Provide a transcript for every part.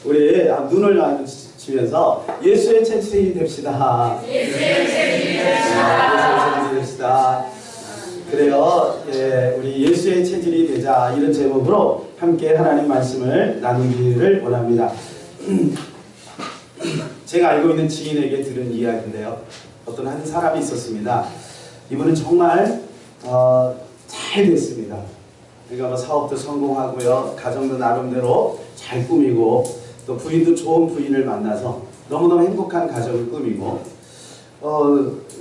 우리 눈을 마주치면서 예수의 체질이 됩시다. 예수의 체질이 됩시다. 예수의 체질이 됩시다. 그래요. 예, 우리 예수의 체질이 되자, 이런 제목으로 함께 하나님 말씀을 나누기를 원합니다. 제가 알고 있는 지인에게 들은 이야기인데요. 어떤 한 사람이 있었습니다. 이분은 정말 잘 됐습니다. 그러니까 뭐 사업도 성공하고요, 가정도 나름대로 잘 꾸미고, 또 부인도 좋은 부인을 만나서 너무너무 행복한 가정을 꾸미고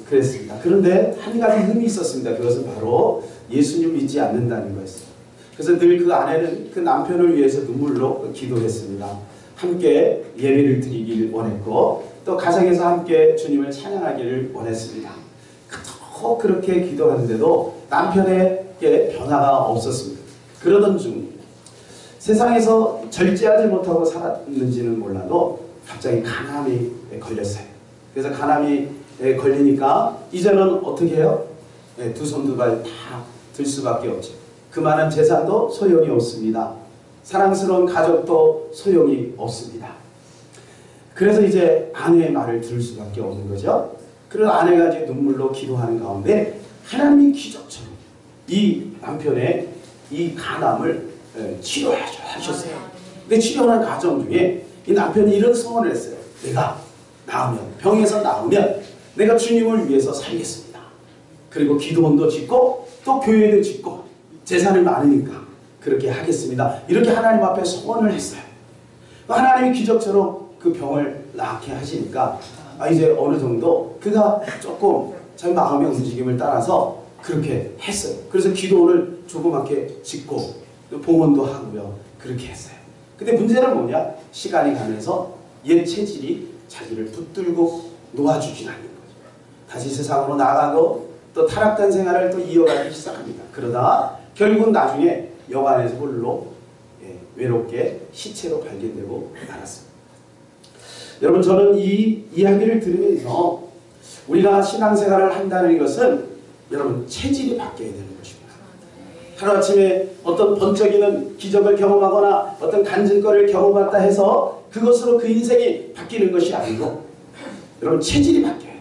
그랬습니다. 그런데 한 가지 흠이 있었습니다. 그것은 바로 예수님 믿지 않는다는 거였어요. 그래서 늘 그 아내는 그 남편을 위해서 눈물로 기도했습니다. 함께 예배를 드리기를 원했고, 또 가정에서 함께 주님을 찬양하기를 원했습니다. 그렇게 기도하는데도 남편에게 변화가 없었습니다. 그러던 중 세상에서 절제하지 못하고 살았는지는 몰라도 갑자기 간암이 걸렸어요. 그래서 간암이 걸리니까 이제는 어떻게 해요? 두 손 두 발 다 들 수밖에 없죠. 그 많은 재산도 소용이 없습니다. 사랑스러운 가족도 소용이 없습니다. 그래서 이제 아내의 말을 들을 수밖에 없는 거죠. 그래서 아내가 이제 눈물로 기도하는 가운데 하나님이 기적처럼 이 남편의 이 간암을 치료하셨어요. 근데 치료하는 과정 중에 이 남편이 이런 소원을 했어요. 내가 나으면, 병에서 나으면 내가 주님을 위해서 살겠습니다. 그리고 기도원도 짓고 또 교회도 짓고 재산이 많으니까 그렇게 하겠습니다. 이렇게 하나님 앞에 소원을 했어요. 하나님이 기적처럼 그 병을 낫게 하시니까 이제 어느 정도 그가 조금 자기 마음의 움직임을 따라서 그렇게 했어요. 그래서 기도원을 조그맣게 짓고 봉헌도 하고요. 그렇게 했어요. 근데 문제는 뭐냐? 시간이 가면서 옛 체질이 자기를 붙들고 놓아주진 않는 거죠. 다시 세상으로 나가고 또 타락된 생활을 또 이어가기 시작합니다. 그러다 결국은 나중에 여관에서 홀로 외롭게 시체로 발견되고 말았습니다. 여러분, 저는 이 이야기를 들으면서 우리가 신앙생활을 한다는 것은 여러분 체질이 바뀌어야 되는 것입니다. 하루아침에 어떤 번쩍이는 기적을 경험하거나 어떤 간증거리를 경험했다 해서 그것으로 그 인생이 바뀌는 것이 아니고 여러분 체질이 바뀌어야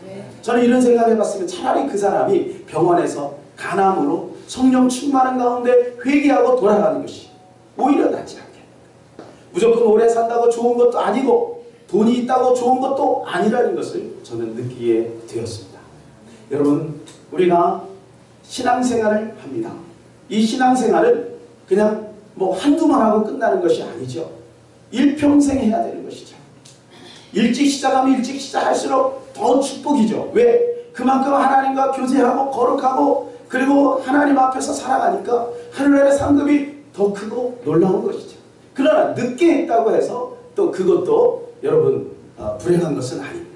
돼요. 저는 이런 생각을 해봤으면 차라리 그 사람이 병원에서 간암으로 성령 충만한 가운데 회개하고 돌아가는 것이 오히려 낫지 않게. 무조건 오래 산다고 좋은 것도 아니고 돈이 있다고 좋은 것도 아니라는 것을 저는 느끼게 되었습니다. 여러분, 우리가 신앙생활을 합니다. 이 신앙생활은 그냥 뭐 한두 번 하고 끝나는 것이 아니죠. 일평생 해야 되는 것이죠. 일찍 시작하면 일찍 시작할수록 더 축복이죠. 왜? 그만큼 하나님과 교제하고 거룩하고 그리고 하나님 앞에서 살아가니까 하늘의 상급이 더 크고 놀라운 것이죠. 그러나 늦게 했다고 해서 또 그것도 여러분 불행한 것은 아닙니다.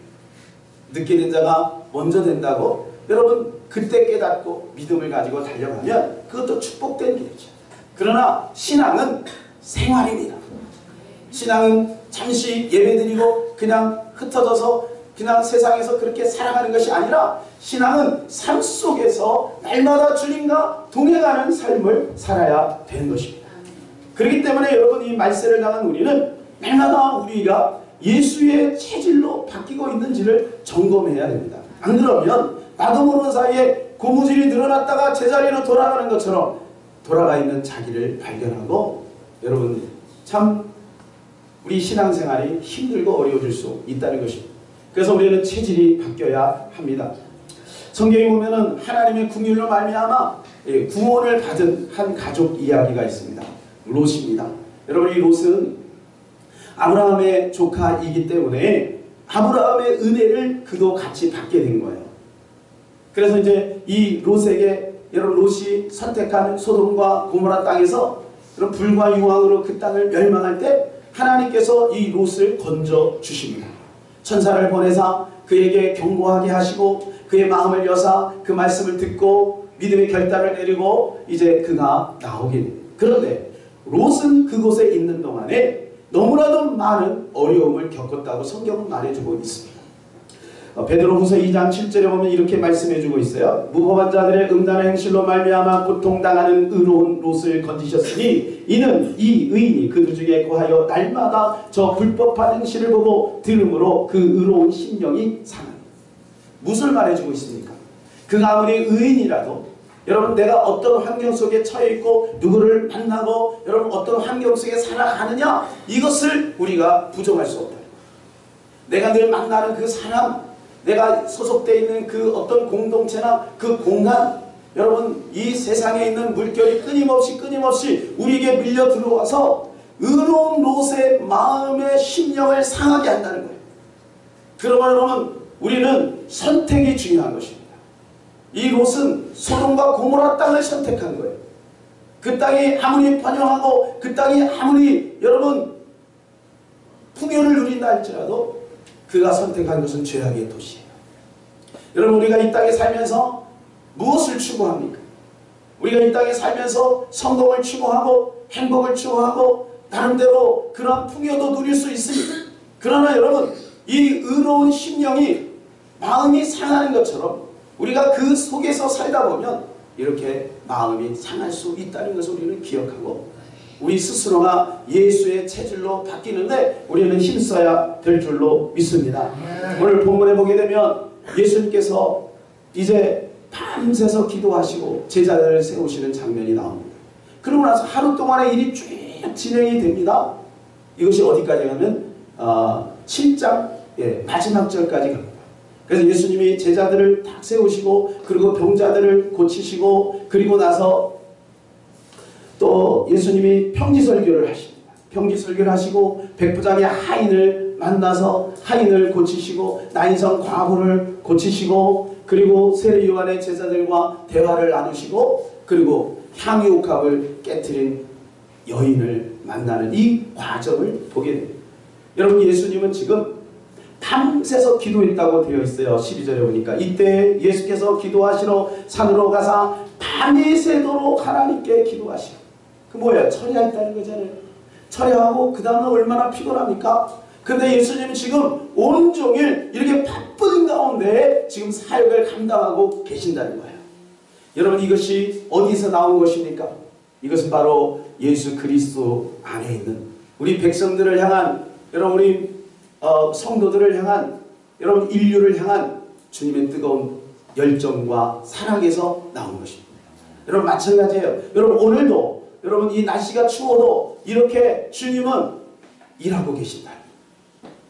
늦게 된 자가 먼저 된다고 여러분 그때 깨닫고 믿음을 가지고 달려가면 그것도 축복된 길이죠. 그러나 신앙은 생활입니다. 신앙은 잠시 예배드리고 그냥 흩어져서 그냥 세상에서 그렇게 살아가는 것이 아니라 신앙은 삶 속에서 날마다 주님과 동행하는 삶을 살아야 되는 것입니다. 그렇기 때문에 여러분 이 말세를 당한 우리는 날마다 우리가 예수의 체질로 바뀌고 있는지를 점검해야 됩니다. 안 그러면 나도 모르는 사이에 고무줄이 늘어났다가 제자리로 돌아가는 것처럼 돌아가 있는 자기를 발견하고 여러분 참 우리 신앙생활이 힘들고 어려워질 수 있다는 것입니다. 그래서 우리는 체질이 바뀌어야 합니다. 성경에 보면은 하나님의 긍휼로 말미암아 구원을 받은 한 가족 이야기가 있습니다. 롯입니다. 여러분 이 롯은 아브라함의 조카이기 때문에 아브라함의 은혜를 그도 같이 받게 된 거예요. 그래서 이제 이 롯에게 여러분 롯이 선택한 소돔과 고모라 땅에서 그런 불과 유황으로 그 땅을 멸망할 때 하나님께서 이 롯을 건져 주십니다. 천사를 보내사 그에게 경고하게 하시고 그의 마음을 여사 그 말씀을 듣고 믿음의 결단을 내리고 이제 그가 나오게 됩니다. 그런데 롯은 그곳에 있는 동안에 너무나도 많은 어려움을 겪었다고 성경은 말해주고 있습니다. 베드로후서 2장 7절에 보면 이렇게 말씀해주고 있어요. 무법한 자들의 음란한 행실로 말미암아 고통당하는 의로운 롯을 건지셨으니 이는 이 의인이 그들 중에 거하여 날마다 저 불법한 행실을 보고 들음으로 그 의로운 심령이 상하니. 무엇을 말해주고 있습니까? 그가 아무리 의인이라도 여러분 내가 어떤 환경 속에 처해 있고 누구를 만나고 여러분 어떤 환경 속에 살아가느냐 이것을 우리가 부정할 수 없다. 내가 늘 만나는 그 사람, 내가 소속되어 있는 그 어떤 공동체나 그 공간, 여러분 이 세상에 있는 물결이 끊임없이 우리에게 밀려 들어와서 의로운 롯의 마음의 심령을 상하게 한다는 거예요. 그러면 여러분 우리는 선택이 중요한 것입니다. 이 롯은 소돔과 고모라 땅을 선택한 거예요. 그 땅이 아무리 번영하고 그 땅이 아무리 여러분 풍요를 누린다 할지라도 그가 선택한 것은 죄악의 도시예요. 여러분 우리가 이 땅에 살면서 무엇을 추구합니까? 우리가 이 땅에 살면서 성공을 추구하고 행복을 추구하고 나름대로 그런 풍요도 누릴 수 있습니다. 그러나 여러분 이 의로운 심령이 마음이 상하는 것처럼 우리가 그 속에서 살다 보면 이렇게 마음이 상할 수 있다는 것을 우리는 기억하고 우리 스스로가 예수의 체질로 바뀌는데 우리는 힘써야 될 줄로 믿습니다. 오늘 본문에 보게 되면 예수님께서 이제 밤새서 기도하시고 제자들을 세우시는 장면이 나옵니다. 그러고 나서 하루 동안의 일이 쭉 진행이 됩니다. 이것이 어디까지 가면 7장 마지막 절까지 갑니다. 그래서 예수님이 제자들을 딱 세우시고 그리고 병자들을 고치시고 그리고 나서 또 예수님이 평지설교를 하십니다. 평지설교를 하시고 백부장의 하인을 만나서 하인을 고치시고 나인성 과부를 고치시고 그리고 세례 요한의 제자들과 대화를 나누시고 그리고 향유옥합을 깨트린 여인을 만나는 이 과정을 보게 됩니다. 여러분 예수님은 지금 밤새서 기도했다고 되어 있어요. 12절에 보니까 이때 예수께서 기도하시러 산으로 가사 밤이 새도록 하나님께 기도하시고 그 뭐예요? 처리했다는 거잖아요. 처리하고 그 다음날 얼마나 피곤합니까? 근데 예수님은 지금 온종일 이렇게 바쁜 가운데 지금 사역을 감당하고 계신다는 거예요. 여러분 이것이 어디서 나온 것입니까? 이것은 바로 예수 그리스도 안에 있는 우리 백성들을 향한 여러분 우리 성도들을 향한 여러분 인류를 향한 주님의 뜨거운 열정과 사랑에서 나온 것입니다. 여러분 마찬가지예요. 여러분 오늘도 여러분 이 날씨가 추워도 이렇게 주님은 일하고 계신다.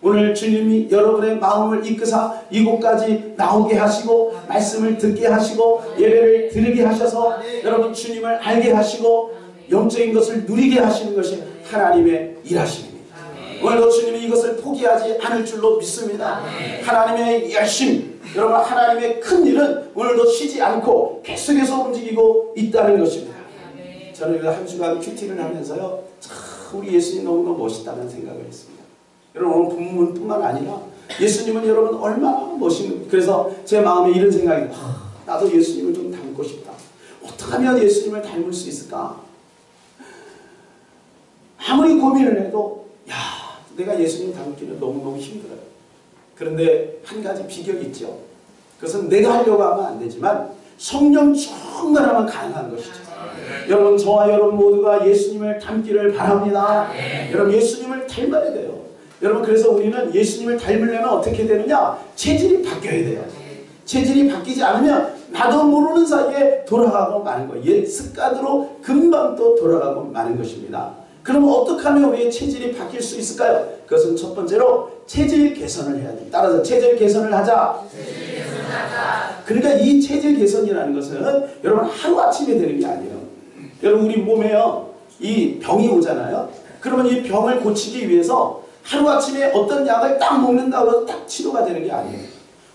오늘 주님이 여러분의 마음을 이끄사 이곳까지 나오게 하시고 말씀을 듣게 하시고 예배를 드리게 하셔서 여러분 주님을 알게 하시고 영적인 것을 누리게 하시는 것이 하나님의 일하심입니다. 오늘도 주님이 이것을 포기하지 않을 줄로 믿습니다. 하나님의 열심, 여러분 하나님의 큰 일은 오늘도 쉬지 않고 계속해서 움직이고 있다는 것입니다. 저는 한 주간 큐티를 하면서요 참 우리 예수님 너무너무 멋있다는 생각을 했습니다. 여러분 오늘 본문뿐만 아니라 예수님은 여러분 얼마나 멋있는 그래서 제 마음에 이런 생각이 나도 예수님을 좀 닮고 싶다. 어떻게 하면 예수님을 닮을 수 있을까? 아무리 고민을 해도 내가 예수님 닮기는 너무너무 힘들어요. 그런데 한 가지 비결이 있죠. 그것은 내가 하려고 하면 안 되지만 성령 충만하면 가능한 것이죠. 여러분 저와 여러분 모두가 예수님을 닮기를 바랍니다. 여러분 예수님을 닮아야 돼요. 여러분 그래서 우리는 예수님을 닮으려면 어떻게 되느냐? 체질이 바뀌어야 돼요. 체질이 바뀌지 않으면 나도 모르는 사이에 돌아가고 마는 거예요. 옛 습관으로 금방 또 돌아가고 마는 것입니다. 그럼 어떻게 하면 우리의 체질이 바뀔 수 있을까요? 그것은 첫 번째로 체질 개선을 해야 돼요. 따라서 체질 개선을 하자. 그러니까 이 체질 개선이라는 것은 여러분 하루아침에 되는 게 아니에요. 여러분 우리 몸에요 이 병이 오잖아요. 그러면 이 병을 고치기 위해서 하루아침에 어떤 약을 딱 먹는다고 해서 딱 치료가 되는 게 아니에요.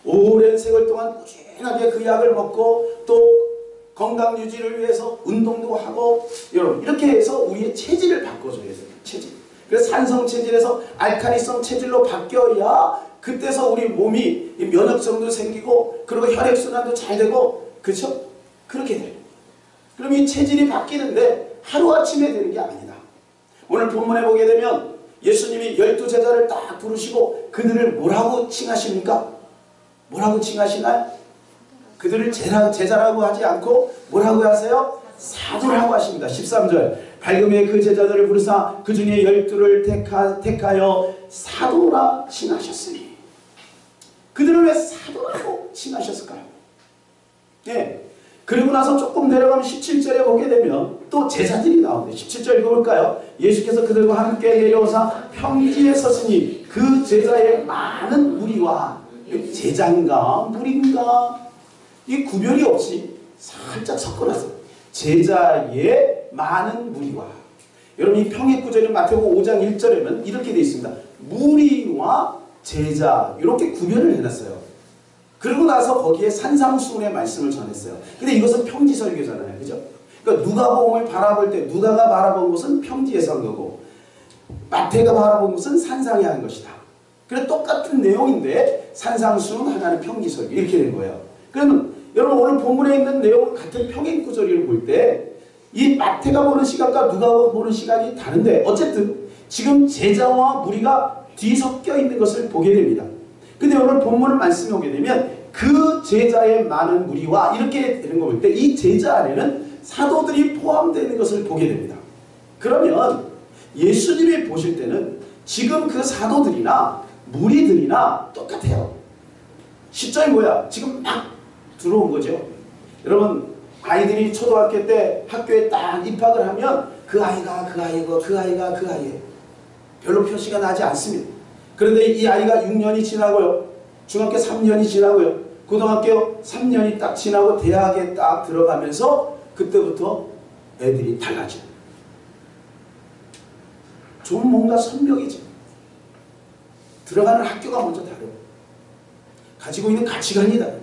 오랜 세월 동안 꾸준하게 그 약을 먹고 또 건강 유지를 위해서 운동도 하고 여러분 이렇게 해서 우리의 체질을 바꿔줘야 돼요. 체질. 그래서 산성 체질에서 알칼리성 체질로 바뀌어야 그때서 우리 몸이 면역성도 생기고 그리고 혈액순환도 잘 되고 그렇죠? 그렇게 돼요. 그럼 이 체질이 바뀌는데 하루아침에 되는 게 아니다. 오늘 본문에 보게 되면 예수님이 12제자를 딱 부르시고 그들을 뭐라고 칭하십니까? 뭐라고 칭하시나요? 그들을 제자라고 하지 않고 뭐라고 하세요? 사도라고 하십니다. 13절 밝음에 그 제자들을 부르사 그 중에 12를 택하여 사도라 칭하셨으니. 그들을 왜 사도라고 칭하셨을까요? 네. 그리고 나서 조금 내려가면 17절에 보게 되면 또 제자들이 나오는데 17절 읽어볼까요? 예수께서 그들과 함께 내려오사 평지에 섰으니 그 제자의 많은 무리와, 제자인가 무리인가 이 구별이 없이 살짝 섞어놨어요. 제자의 많은 무리와. 여러분 이 평행 구절은 마태복음 5장 1절에는 이렇게 되어 있습니다. 무리와 제자 이렇게 구별을 해놨어요. 그러고 나서 거기에 산상수훈의 말씀을 전했어요. 근데 이것은 평지설교잖아요. 그죠? 그러니까 누가복음을 바라볼 때 누가가 바라본 것은 평지에서 한 거고 마태가 바라본 것은 산상에 한 것이다. 그래서 똑같은 내용인데 산상수훈 하나는 평지설교 이렇게 된 거예요. 그러면 여러분 오늘 본문에 있는 내용은 같은 평행구절을 볼 때 이 마태가 보는 시각과 누가가 보는 시각이 다른데 어쨌든 지금 제자와 무리가 뒤섞여 있는 것을 보게 됩니다. 근데 오늘 본문을 말씀해 오게 되면 그 제자의 많은 무리와 이렇게 되는 거 볼 때 이 제자 안에는 사도들이 포함되는 것을 보게 됩니다. 그러면 예수님이 보실 때는 지금 그 사도들이나 무리들이나 똑같아요. 시점이 뭐야? 지금 막 들어온 거죠. 여러분 아이들이 초등학교 때 학교에 딱 입학을 하면 그 아이가 그 아이고 그 아이가 그 아이예요. 별로 표시가 나지 않습니다. 그런데 이 아이가 6년이 지나고요. 중학교 3년이 지나고요. 고등학교 3년이 딱 지나고 대학에 딱 들어가면서 그때부터 애들이 달라져요. 좀 뭔가 선명해져요. 들어가는 학교가 먼저 다르고 가지고 있는 가치관이 다르고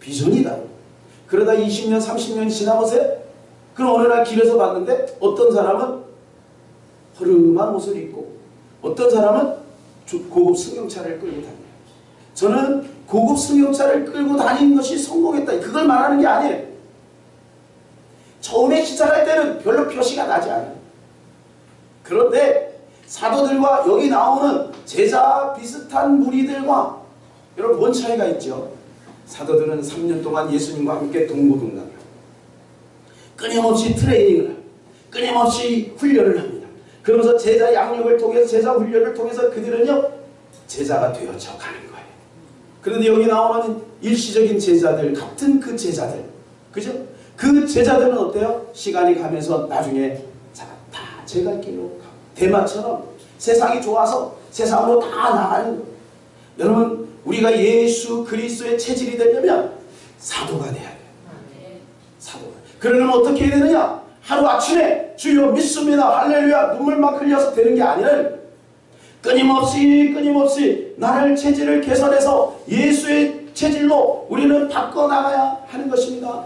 비전이 다르고 그러다 20년 30년이 지나보세요. 그럼 어느 날 길에서 봤는데 어떤 사람은 허름한 옷을 입고 어떤 사람은 고급 승용차를 끌고 다녀요. 저는 고급 승용차를 끌고 다니는 것이 성공했다. 그걸 말하는 게 아니에요. 처음에 시작할 때는 별로 표시가 나지 않아요. 그런데 사도들과 여기 나오는 제자 비슷한 무리들과 여러분 뭔 차이가 있죠? 사도들은 3년 동안 예수님과 함께 동고동락을 하고 끊임없이 트레이닝을 하고 끊임없이 훈련을 합니다. 그러면서 제자 양육을 통해서 제자 훈련을 통해서 그들은요 제자가 되어져 가는 거예요. 그런데 여기 나오는 일시적인 제자들 같은 그 제자들 그죠? 그 제자들은 어때요? 시간이 가면서 나중에 다 제 갈 길로 가고 대마처럼 세상이 좋아서 세상으로 다 나가는 거예요. 여러분 우리가 예수 그리스도의 체질이 되려면 사도가 돼야 돼요. 사도가. 그러려면 어떻게 해야 되느냐? 하루아침에 주여 믿습니다 할렐루야 눈물 막 흘려서 되는 게 아니라 끊임없이 나를 체질을 개선해서 예수의 체질로 우리는 바꿔나가야 하는 것입니다.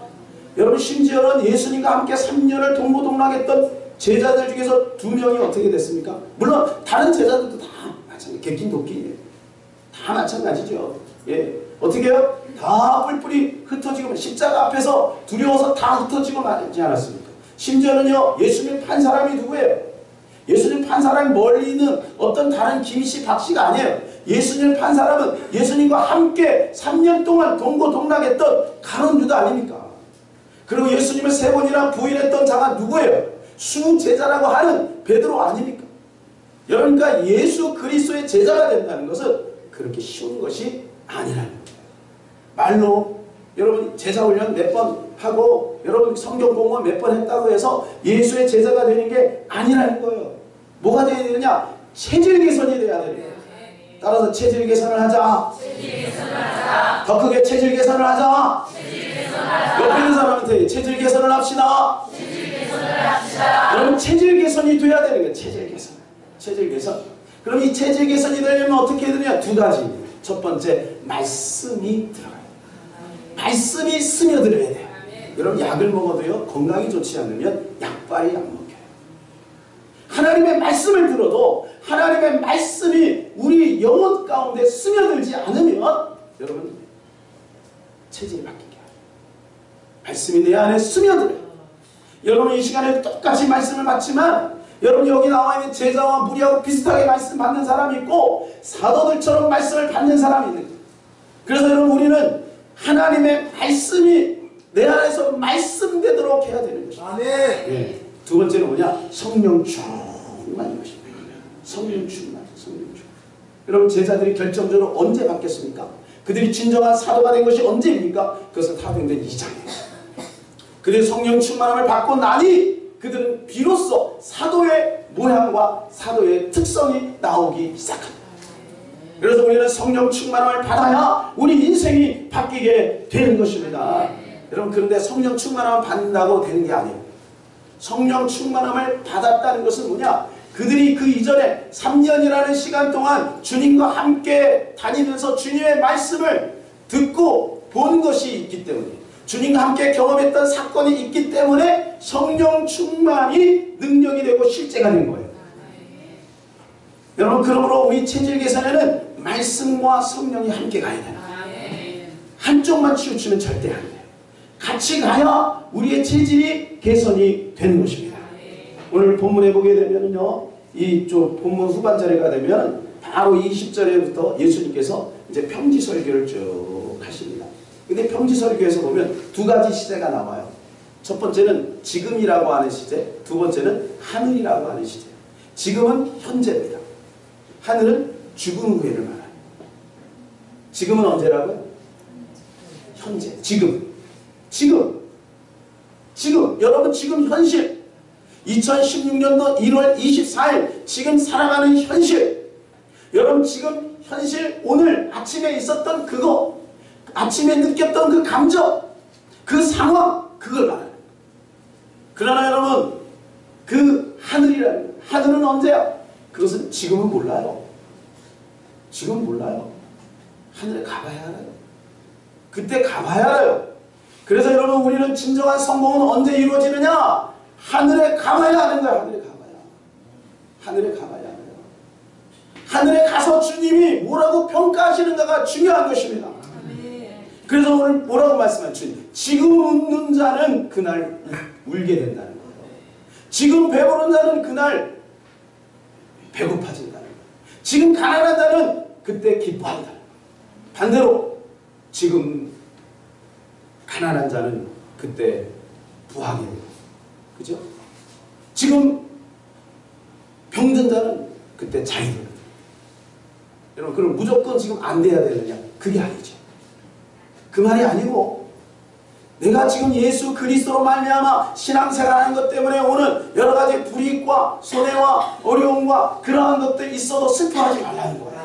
여러분 심지어는 예수님과 함께 3년을 동고동락했던 제자들 중에서 2명이 어떻게 됐습니까? 물론 다른 제자들도 다 마찬가지 객긴 도끼예요. 다 마찬가지죠. 예. 어떻게 해요? 다 뿔뿔이 흩어지고 십자가 앞에서 두려워서 다 흩어지고 말지 않았습니까? 심지어는요 예수님 판 사람이 누구예요? 예수님 판 사람이 멀리 있는 어떤 다른 김씨 박씨가 아니에요. 예수님 판 사람은 예수님과 함께 3년 동안 동고동락했던 가룟 유다 아닙니까? 그리고 예수님을 3번이나 부인했던 자가 누구예요? 수제자라고 하는 베드로 아닙니까? 그러니까 예수 그리스도의 제자가 된다는 것은 그렇게 쉬운 것이 아니라는 거예요. 말로 여러분 제자훈련 몇 번 하고 여러분 성경 공부 몇 번 했다고 해서 예수의 제자가 되는 게 아니라는 거예요. 뭐가 되어야 되느냐? 체질 개선이 돼야 돼요. 따라서 체질 개선을 하자. 더 크게 체질 개선을 하자. 옆에 있는 사람한테 체질 개선을 합시다. 여러분 체질 개선이 돼야 되는 거예요. 체질 개선. 체질 개선. 그럼 이 체질 개선이 되려면 어떻게 해야 되느냐? 2가지. 첫 번째 말씀이 들어가요. 말씀이 스며들어야 돼요. 여러분 약을 먹어도요 건강이 좋지 않으면 약발이 안 먹혀요. 하나님의 말씀을 들어도 하나님의 말씀이 우리 영혼 가운데 스며들지 않으면 여러분 체질이 바뀌게 해요. 말씀이 내 안에 스며들어요. 여러분 이 시간에 똑같이 말씀을 받지만 여러분 여기 나와 있는 제자와 무리하고 비슷하게 말씀 받는 사람이 있고 사도들처럼 말씀을 받는 사람이 있는 거예요. 그래서 여러분 우리는 하나님의 말씀이 내 안에서 말씀되도록 해야 되는 것입니다. 아멘. 예. 두 번째는 뭐냐? 성령 충만인 것입니다. 성령 충만, 성령 충만. 여러분 제자들이 결정적으로 언제 바뀌었습니까? 그들이 진정한 사도가 된 것이 언제입니까? 그것은 사도행전 2장이에요. 그들이 성령 충만함을 받고 나니 그들은 비로소 사도의 모양과 사도의 특성이 나오기 시작합니다. 그래서 우리는 성령 충만함을 받아야 우리 인생이 바뀌게 되는 것입니다. 여러분 그런데 성령 충만함을 받는다고 되는 게 아니에요. 성령 충만함을 받았다는 것은 뭐냐? 그들이 그 이전에 3년이라는 시간 동안 주님과 함께 다니면서 주님의 말씀을 듣고 본 것이 있기 때문에, 주님과 함께 경험했던 사건이 있기 때문에 성령 충만이 능력이 되고 실제가 된 거예요. 여러분 그러므로 우리 체질 개선에는 말씀과 성령이 함께 가야 돼요. 한쪽만 치우치면 절대 안 돼요. 같이 가야 우리의 체질이 개선이 되는 것입니다. 오늘 본문에 보게 되면요, 이쪽 본문 후반절에 되면 바로 20절에부터 예수님께서 이제 평지 설교를 쭉 하십니다. 근데 평지 설교에서 보면 두 가지 시제가 나와요. 첫 번째는 지금이라고 하는 시제, 두 번째는 하늘이라고 하는 시제. 지금은 현재입니다. 하늘은 죽은 후에를 말합니다. 지금은 언제라고요? 현재, 지금. 여러분 지금 현실. 2016년도 1월 24일 지금 살아가는 현실. 여러분 지금 현실, 오늘 아침에 있었던 그거, 아침에 느꼈던 그 감정, 그 상황, 그걸 말해요. 그러나 여러분 그 하늘은 언제야? 그것은 지금은 몰라요. 지금 몰라요. 하늘에 가봐야 알아요. 그때 가봐야 알아요. 그래서 여러분 우리는 진정한 성공은 언제 이루어지느냐? 하늘에 가봐야 하는 거야. 하늘에 가봐야 알아요. 하늘에 가서 주님이 뭐라고 평가하시는가가 중요한 것입니다. 그래서 오늘 뭐라고 말씀하신 주님? 지금 웃는 자는 그날 울게 된다는 거예요. 지금 배부른 자는 그날 배고파진다는 거예요. 지금 가난한 자는 그때 기뻐한다. 반대로 지금 가난한 자는 그때 부하게 돼요. 그죠? 지금 병든 자는 그때 자유를 돼요. 여러분 그럼 무조건 지금 안 돼야 되느냐? 그게 아니죠. 그 말이 아니고 내가 지금 예수 그리스도로 말미암아 신앙생활하는 것 때문에 오는 여러 가지 불이익과 손해와 어려움과 그러한 것들이 있어도 슬퍼하지 말라는 거예요.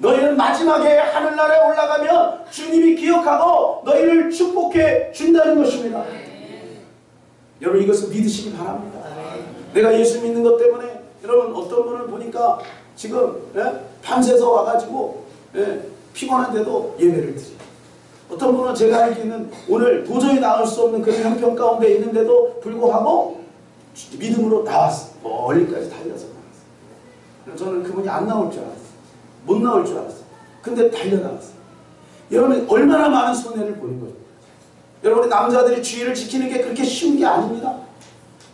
너희는 마지막에 하늘나라에 올라가면 주님이 기억하고 너희를 축복해 준다는 것입니다. 여러분 이것을 믿으시기 바랍니다. 내가 예수 믿는 것 때문에 여러분 어떤 분을 보니까 지금 밤새서 와가지고 피곤한데도 예배를 드려요. 어떤 분은 제가 알기에는 오늘 도저히 나올 수 없는 그런 형편 가운데 있는데도 불구하고 믿음으로 나왔어. 멀리까지 달려서 나왔어. 저는 그분이 안 나올 줄 알았어요. 못 나올 줄 알았어요. 근데 달려나왔어요. 여러분 얼마나 많은 손해를 보는 거죠. 여러분의 남자들이 주의를 지키는 게 그렇게 쉬운 게 아닙니다.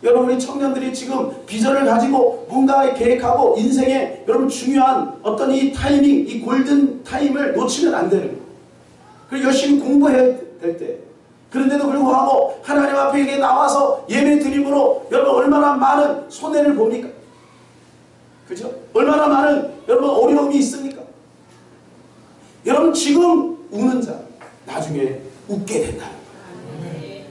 여러분 우리 청년들이 지금 비전을 가지고 뭔가 계획하고 인생에 여러분 중요한 어떤 이 타이밍, 이 골든 타임을 놓치면 안 되는 거예요. 그리고 열심히 공부해야 될 때. 그런데도 불구하고 하나님 앞에 나와서 예배 드림으로 여러분 얼마나 많은 손해를 봅니까? 그죠? 얼마나 많은 여러분 어려움이 있습니까? 여러분 지금 우는 자 나중에 웃게 된다는 거예요.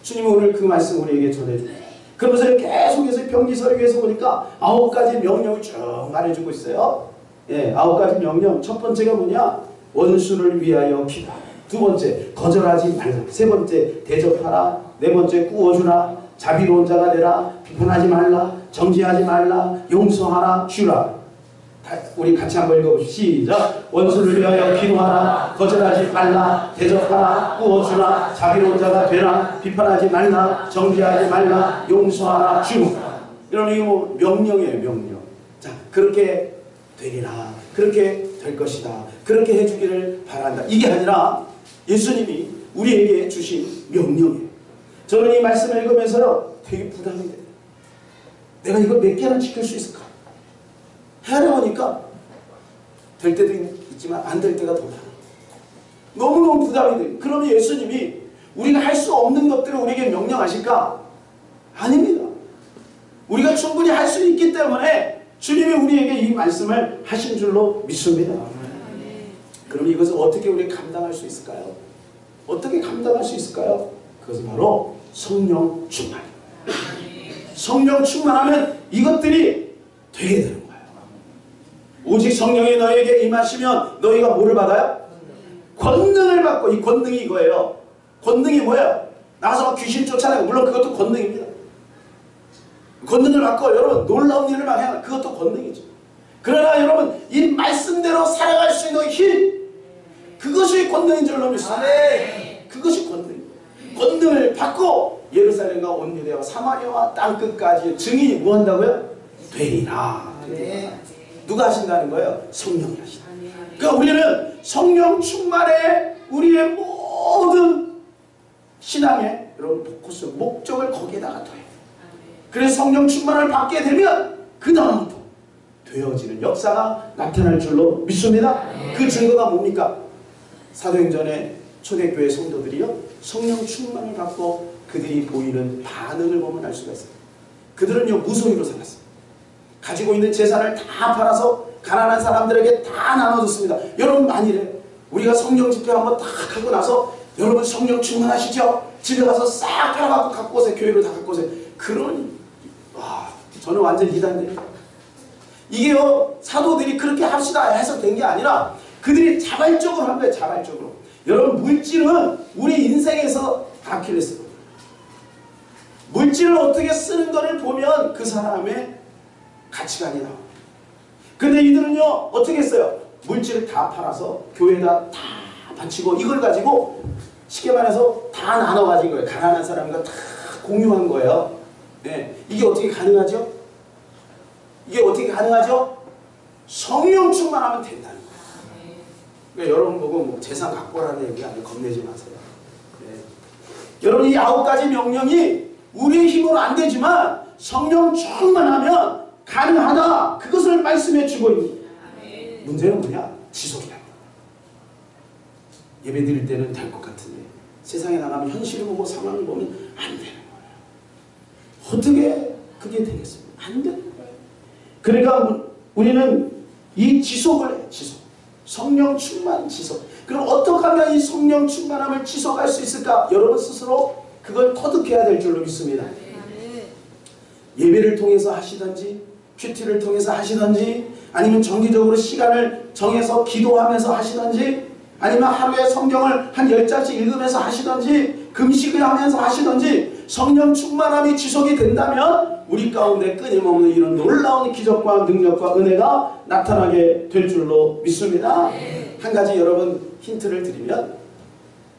주님은 오늘 그 말씀 우리에게 전해줍니다. 그러면서 계속해서 병기설교에서 보니까 9가지 명령을 쭉 말해주고 있어요. 9가지 명령. 첫 번째가 뭐냐? 원수를 위하여 기도하라. 두 번째, 거절하지 말라. 세 번째, 대접하라. 네 번째, 꾸어주라. 자비로운 자가 되라. 비판하지 말라. 정죄하지 말라. 용서하라. 주라. 우리 같이 한번 읽어보시죠. 시작. 원수를 위하여 기도하라. 거절하지 말라. 대접하라. 꾸어주라. 자비로운 자가 되라. 비판하지 말라. 정죄하지 말라. 용서하라. 주라. 이런 이거 뭐 명령이에요. 명령. 자, 그렇게 되리라. 그렇게 될 것이다. 그렇게 해주기를 바란다. 이게 아니라 예수님이 우리에게 주신 명령이에요. 저는 이 말씀을 읽으면서요 되게 부담이 돼요. 내가 이걸 몇 개나 지킬 수 있을까? 하려고 하니까 될 때도 있지만 안 될 때가 더 많아. 너무너무 부담이 돼. 그러면 예수님이 우리가 할 수 없는 것들을 우리에게 명령하실까? 아닙니다. 우리가 충분히 할 수 있기 때문에 주님이 우리에게 이 말씀을 하신 줄로 믿습니다. 그럼 이것을 어떻게 우리가 감당할 수 있을까요? 어떻게 감당할 수 있을까요? 그것은 바로 성령 충만입니다. 성령 충만하면 이것들이 되게 되는 거예요. 오직 성령이 너희에게 임하시면 너희가 뭐를 받아요? 권능을 받고, 이 권능이 이거예요. 권능이 뭐예요? 나가서 막 귀신 쫓아내고, 물론 그것도 권능입니다. 권능을 받고 여러분 놀라운 일을 막 해야 그것도 권능이죠. 그러나 여러분 이 말씀대로 살아갈 수 있는 힘, 그것이 권능인 줄로 믿습니다. 그것이 권능입니다. 권능을 받고 예루살렘과 온 유대와 사마리아와 땅끝까지 증인이 뭐 한다고요? 되리라. 누가 하신다는 거예요? 성령이 하신다. 그러니까 우리는 성령 충만에 우리의 모든 신앙의 여러분 포커스, 목적을 거기에다가 둬요. 그래서 성령 충만을 받게 되면 그 다음부터 되어지는 역사가 나타날 줄로 믿습니다. 그 증거가 뭡니까? 사도행전의 초대교회 성도들이요, 성령 충만을 받고 그들이 보이는 반응을 보면 알 수가 있어요. 그들은요 무소유로 살았어요. 가지고 있는 재산을 다 팔아서 가난한 사람들에게 다 나눠줬습니다. 여러분 만일에 우리가 성령 집회 한번 딱 하고 나서 여러분 성령 충만하시죠? 집에 가서 싹 팔아갖고 갖고 오세요. 교회로 다 갖고 오세요. 그런 저는 완전 이단돼요. 이게요 사도들이 그렇게 합시다 해서 된 게 아니라 그들이 자발적으로 한 거예요. 자발적으로. 여러분 물질은 우리 인생에서 아킬레스건. 물질을 어떻게 쓰는 것을 보면 그 사람의 가치관이 나옵니다. 근데 이들은요 어떻게 했어요? 물질을 다 팔아서 교회에다 다 바치고 이걸 가지고 쉽게 말해서 다 나눠 가진 거예요. 가난한 사람과 다 공유한 거예요. 네. 이게 어떻게 가능하죠? 이게 어떻게 가능하죠? 성령 충만하면 된다는 거예요. 그러니까 여러분 보고 뭐 재산 갖고 오라는 얘기 아니에요. 겁내지 마세요. 네. 여러분 이 9가지 명령이 우리의 힘으로 안 되지만 성령 충만하면 가능하다. 그것을 말씀해 주고 있는 거예요. 문제는 뭐냐? 지속이다. 예배 드릴 때는 될 것 같은데 세상에 나가면 현실을 보고 상황을 보면 안 되는 거예요. 어떻게 그게 되겠습니까? 안 되는 거예요. 그러니까 우리는 이 지속을 해요. 지속. 성령 충만 지속. 그럼 어떻게 하면 이 성령 충만함을 지속할 수 있을까? 여러분 스스로 그걸 터득해야 될 줄로 믿습니다. 예배를 통해서 하시든지 큐티를 통해서 하시든지 아니면 정기적으로 시간을 정해서 기도하면서 하시든지 아니면 하루에 성경을 한 10장씩 읽으면서 하시든지 금식을 하면서 하시든지 성령 충만함이 지속이 된다면 우리 가운데 끊임없는 이런 놀라운 기적과 능력과 은혜가 나타나게 될 줄로 믿습니다. 한 가지 여러분 힌트를 드리면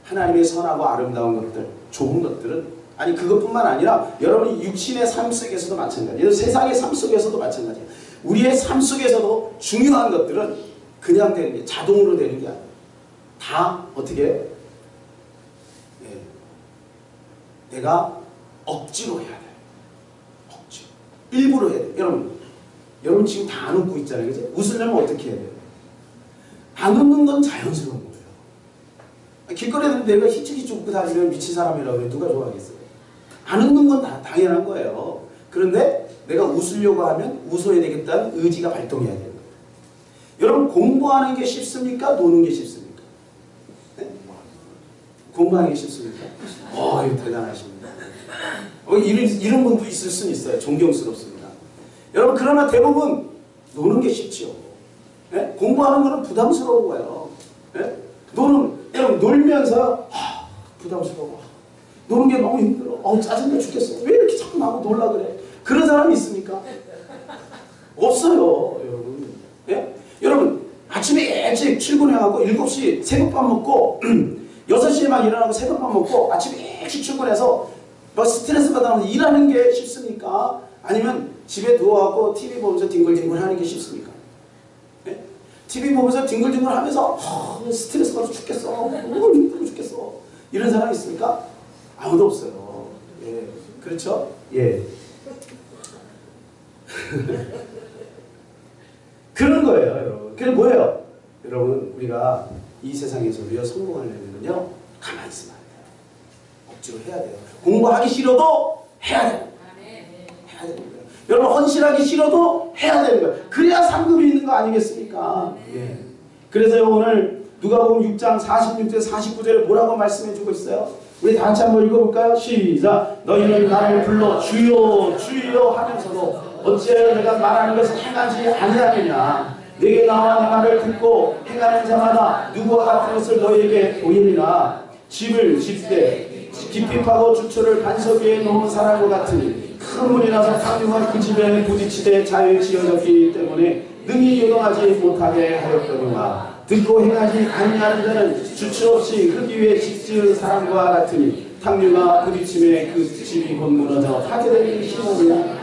하나님의 선하고 아름다운 것들, 좋은 것들은 아니 그것뿐만 아니라 여러분이 육신의 삶 속에서도 마찬가지예요. 세상의 삶 속에서도 마찬가지예요. 우리의 삶 속에서도 중요한 것들은 그냥 되는 게 자동으로 되는 게 아니에요. 다 어떻게 내가 억지로 해야 돼요. 억지로. 일부러 해야 돼요. 여러분 지금 다 안 웃고 있잖아요. 그죠? 웃으려면 어떻게 해야 돼요? 안 웃는 건 자연스러운 거예요. 길거리에서 내가 히치히치 웃고 다니면 미친 사람이라고 해요. 누가 좋아하겠어요? 안 웃는 건 다 당연한 거예요. 그런데 내가 웃으려고 하면 웃어야 되겠다는 의지가 발동해야 되는 거예요. 여러분 공부하는 게 쉽습니까? 노는 게 쉽습니까? 네? 공부하는 게 쉽습니까? 이거 대단하십니다. 이런 분도 있을 수는 있어요. 존경스럽습니다. 여러분 그러나 대부분 노는 게 쉽지요. 네? 공부하는 거는 부담스러운 거예요. 네? 여러분 놀면서 부담스러워. 노는 게 너무 힘들어. 짜증나 죽겠어. 왜 이렇게 자꾸 나하고 놀라 그래? 그런 사람이 있습니까? 없어요. 여러분. 예? 여러분 아침에 일찍 출근해가고 7시 새벽밥 먹고 6시에 막 일어나고 새벽밥 먹고 아침에 일찍 출근해서 뭐 스트레스 받아서 일하는 게 쉽습니까? 아니면 집에 누워갖고 TV 보면서 뒹굴뒹굴 하는 게 쉽습니까? 예? TV 보면서 뒹굴뒹굴 하면서 스트레스 받아서 죽겠어. 힘들어 죽겠어. 이런 사람 있습니까? 아무도 없어요. 예. 그렇죠? 예. 그런 거예요, 여러분. 그게 뭐예요? 여러분 우리가 이 세상에서도요 성공하려면요 가만히 있으면 안 돼요. 억지로 해야 돼요. 공부하기 싫어도 해야 돼요. 해야 되는 거예요. 여러분 헌신하기 싫어도 해야 되는 거예요. 그래야 상급이 있는 거 아니겠습니까? 예. 그래서요 오늘 누가복음 6장 46절 49절에 뭐라고 말씀해 주고 있어요? 우리 다 같이 한번 읽어볼까요? 시작. 너희는 나를 불러 주여 주여 하면서도 어찌하여 내가 말하는 것을 행하지 아니하느냐. 내게 나와 내 말을 듣고 행하는 자마다 누구와 같은 것을 너희에게 보이리라. 집을 집되 깊이 파고 주초를 반석 위에 놓은 사람과 같으니 큰 물이 나서 탕류가 그 집에 부딪히되 잘 지어졌기 때문에 능히 요동하지 못하게 하였거니와. 듣고 행하지 아니하는 자는 주체 없이 흙 위에 집 지은 사람과 같으니 탕류가 부딪힘에 그 집이 곧 무너져 파괴되는 시험이라.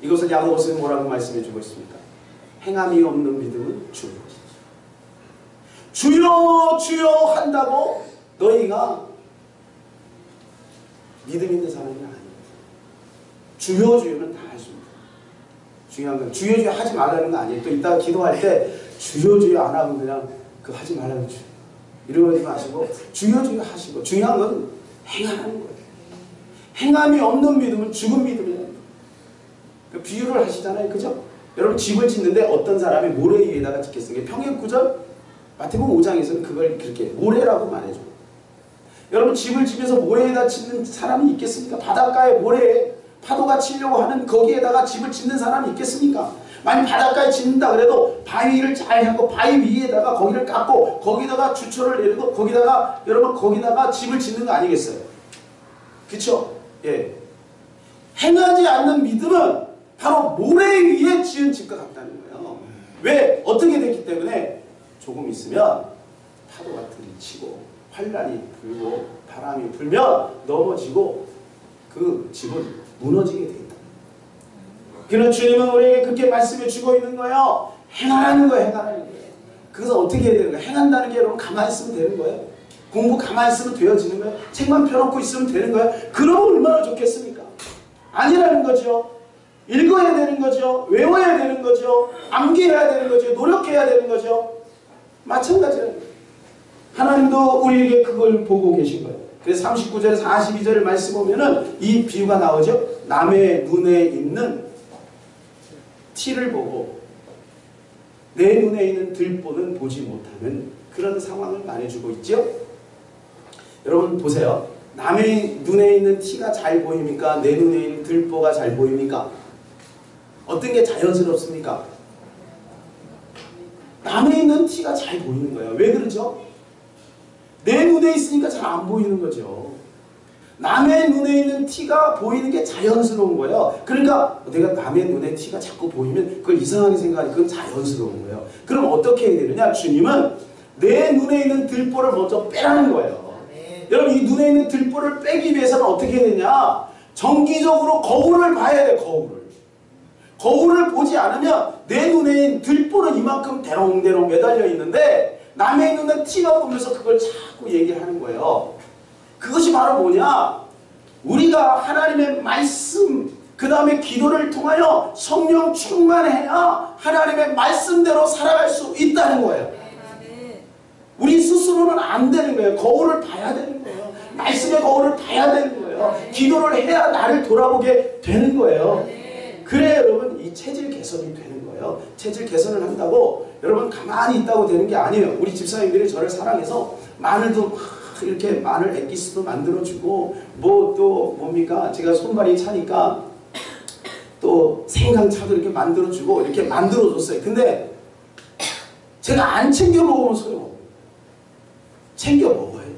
이것은 야고보서에 뭐라고 말씀해 주고 있습니까? 행함이 없는 믿음은 죽은 것이다. 주여 주여 한다고 너희가 믿음 있는 사람이 아닙니다. 주여 주여는 다 할 수 있습니다. 중요한 건 주여 주여 하지 말라는 거 아니에요. 또 이따가 기도할 때 주여 주여 안 하고 그냥 그거 하지 말라는 주 이러지 마시고 주여 주여 하시고 중요한 건 행하는 거예요. 행함이 없는 믿음은 죽은 믿음이에요. 그 비유를 하시잖아요. 그죠? 여러분 집을 짓는데 어떤 사람이 모래 위에다가 짓겠습니까? 평행구절 마태복음 5장에서는 그걸 그렇게 모래라고 말해줘요. 여러분 집을 집에서 모래에다 짓는 사람이 있겠습니까? 바닷가에 모래에 파도가 치려고 하는 거기에다가 집을 짓는 사람이 있겠습니까? 만약 바닷가에 짓는다 그래도 바위를 잘 하고 바위 위에다가 거기를 깎고 거기다가 주초를 내리고 거기다가 여러분 거기다가 집을 짓는 거 아니겠어요? 그쵸? 예. 행하지 않는 믿음은 바로 모래 위에 지은 집과 같다는 거예요. 왜? 어떻게 됐기 때문에 조금 있으면 파도가 들이치고 환란이 불고 바람이 불면 넘어지고 그 집은 무너지게 돼 있다. 그래서 주님은 우리에게 그렇게 말씀해 주고 있는 거예요. 행하라는 거예요. 행하라는 거예요. 그래서 어떻게 해야 되는 거예요? 행한다는 게 여러분 가만히 있으면 되는 거예요. 공부 가만히 있으면 되어지는 거예요. 책만 펴놓고 있으면 되는 거예요. 그러면 얼마나 좋겠습니까? 아니라는 거죠. 읽어야 되는 거죠. 외워야 되는 거죠. 암기해야 되는 거죠. 노력해야 되는 거죠. 마찬가지예요. 하나님도 우리에게 그걸 보고 계신 거예요. 그래서 39절 42절 말씀 보면은 이 비유가 나오죠. 남의 눈에 있는 티를 보고 내 눈에 있는 들보는 보지 못하는 그런 상황을 말해주고 있죠. 여러분 보세요. 남의 눈에 있는 티가 잘 보입니까? 내 눈에 있는 들보가 잘 보입니까? 어떤 게 자연스럽습니까? 남에 있는 티가 잘 보이는 거예요. 왜 그러죠? 내 눈에 있으니까 잘 안 보이는 거죠. 남의 눈에 있는 티가 보이는 게 자연스러운 거예요. 그러니까 내가 남의 눈에 티가 자꾸 보이면 그걸 이상하게 생각하니까 그건 자연스러운 거예요. 그럼 어떻게 해야 되느냐? 주님은 내 눈에 있는 들보를 먼저 빼라는 거예요. 여러분 이 눈에 있는 들보를 빼기 위해서는 어떻게 해야 되냐? 정기적으로 거울을 봐야 돼. 거울을 보지 않으면 내 눈에 있는 들보는 이만큼 대롱대롱 매달려 있는데 남의 눈은 티가 보면서 그걸 자꾸 얘기하는 거예요. 그것이 바로 뭐냐? 우리가 하나님의 말씀 그 다음에 기도를 통하여 성령 충만해야 하나님의 말씀대로 살아갈 수 있다는 거예요. 우리 스스로는 안 되는 거예요. 거울을 봐야 되는 거예요. 말씀의 거울을 봐야 되는 거예요. 기도를 해야 나를 돌아보게 되는 거예요. 그래 여러분 이 체질 개선이 되는 거예요. 체질 개선을 한다고 여러분 가만히 있다고 되는 게 아니에요. 우리 집사님들이 저를 사랑해서 마늘도 막 이렇게 마늘 액기스도 만들어주고 뭐 또 뭡니까 제가 손발이 차니까 또 생강차도 이렇게 만들어주고 이렇게 만들어줬어요. 근데 제가 안 챙겨 먹으면 소용없어요. 챙겨 먹어야 돼요.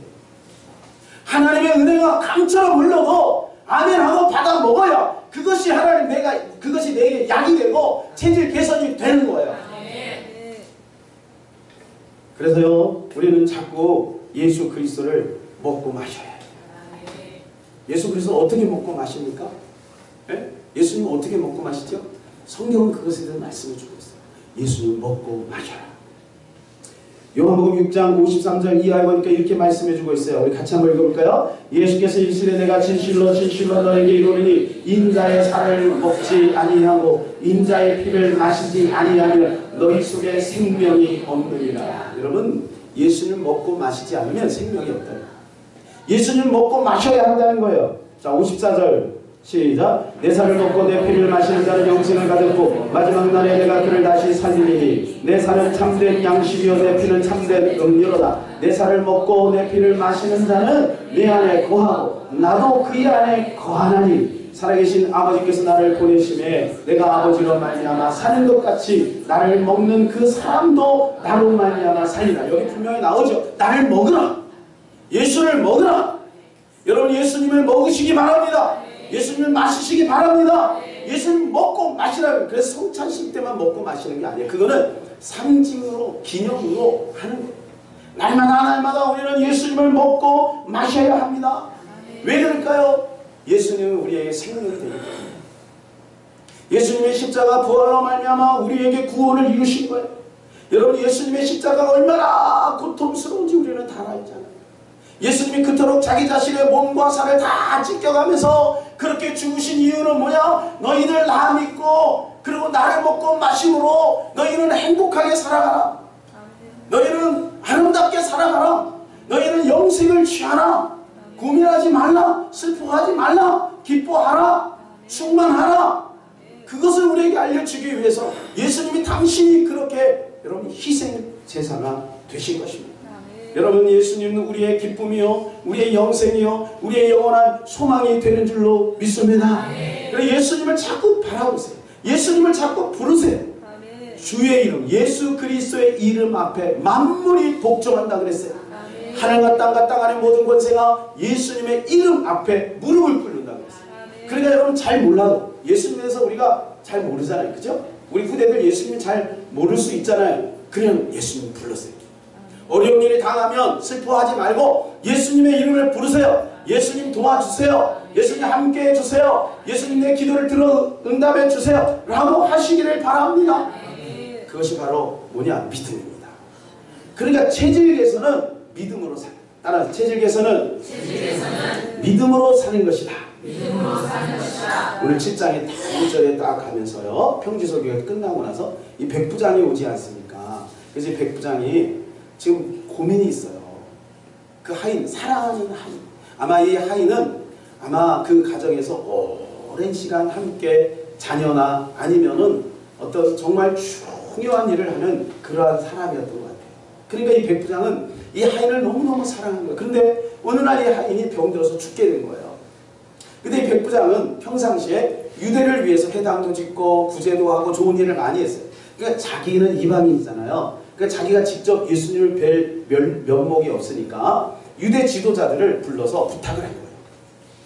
하나님의 은혜가 강처럼 흘러도 아멘하고 받아 먹어야 그것이 하나님 그것이 내게 약이 되고 체질 개선이 되는 거예요. 그래서요 우리는 자꾸 예수 그리스도를 먹고 마셔야 해요. 예수 그리스도 어떻게 먹고 마십니까? 예? 예수님 어떻게 먹고 마시죠? 성경은 그것에 대해서 말씀해 주고 있어요. 예수님 먹고 마셔라. 요한복음 6장 53절 이하에 보니까 이렇게 말씀해주고 있어요. 우리 같이 한번 읽어볼까요? 예수께서 이르시되 내가 진실로 진실로 너에게 이르노니 인자의 살을 먹지 아니하고 인자의 피를 마시지 아니하면 너희 속에 생명이 없느니라. 여러분, 예수님 먹고 마시지 않으면 생명이 없다. 예수님 먹고 마셔야 한다는 거예요. 자, 54절 시작. 내 살을 먹고 내 피를 마시는 자는 영생을 가졌고 마지막 날에 내가 그를 다시 살리리니 내 살은 참된 양식이요 내 피는 참된 음료로다. 내 살을 먹고 내 피를 마시는 자는 내 안에 거하고 나도 그의 안에 거하나니 살아계신 아버지께서 나를 보내심에 내가 아버지로 말미암아 사는 것 같이 나를 먹는 그 사람도 나로 말미암아 살리라. 여기 분명히 나오죠. 나를 먹으라. 예수를 먹으라. 여러분, 예수님을 먹으시기 바랍니다. 예수님을 마시시기 바랍니다. 예수님 먹고 마시라고. 그래서 성찬식 때만 먹고 마시는 게 아니에요. 그거는 상징으로 기념으로 하는 거예요. 날마다 우리는 예수님을 먹고 마셔야 합니다. 왜 그럴까요? 예수님은 우리에게 생명이 되기 때문에. 예수님의 십자가 부활로 말미암아 우리에게 구원을 이루신 거예요. 여러분, 예수님의 십자가가 얼마나 고통스러운지 우리는 다 알잖아요. 예수님이 그토록 자기 자신의 몸과 살을 다 찢겨가면서 그렇게 죽으신 이유는 뭐냐? 너희들 나 믿고 그리고 나를 먹고 마심으로 너희는 행복하게 살아가라. 너희는 아름답게 살아가라. 너희는 영생을 취하라. 고민하지 말라. 슬퍼하지 말라. 기뻐하라. 충만하라. 그것을 우리에게 알려주기 위해서 예수님이 당신이 그렇게 여러분 희생 제사가 되신 것입니다. 여러분, 예수님은 우리의 기쁨이요 우리의 영생이요 우리의 영원한 소망이 되는 줄로 믿습니다. 그래서 예수님을 자꾸 바라보세요. 예수님을 자꾸 부르세요. 주의 이름, 예수 그리스도의 이름 앞에 만물이 복종한다 그랬어요. 하늘과 땅과 땅 안의 모든 권세가 예수님의 이름 앞에 무릎을 꿇는다 그랬어요. 그러니까 여러분, 잘 몰라도 예수님에 대해서 우리가 잘 모르잖아요. 그죠? 우리 후대들 예수님 잘 모를 수 있잖아요. 그냥 예수님 불렀어요. 어려운 일이 당하면 슬퍼하지 말고 예수님의 이름을 부르세요. 예수님 도와주세요. 예수님 함께 해주세요. 예수님 내 기도를 들어 응답해 주세요 라고 하시기를 바랍니다. 그것이 바로 뭐냐? 믿음입니다. 그러니까 체질에서는 믿음으로 사는, 따라서 체질에서는 믿음으로 사는 것이다. 오늘 7장에 1절에 딱 가면서요, 평지설교가 끝나고 나서 이 백부장이 오지 않습니까? 그래서 이 백부장이 지금 고민이 있어요. 그 하인, 사랑하는 하인. 아마 이 하인은 아마 그 가정에서 오랜 시간 함께 자녀나 아니면은 어떤 정말 중요한 일을 하는 그러한 사람이었던 것 같아요. 그러니까 이 백부장은 이 하인을 너무너무 사랑한 거예요. 그런데 어느 날 이 하인이 병들어서 죽게 된 거예요. 근데 이 백부장은 평상시에 유대를 위해서 회당도 짓고 구제도 하고 좋은 일을 많이 했어요. 그러니까 자기는 이방인이잖아요. 그러니까 자기가 직접 예수님을 뵐 면목이 없으니까 유대 지도자들을 불러서 부탁을 한 거예요.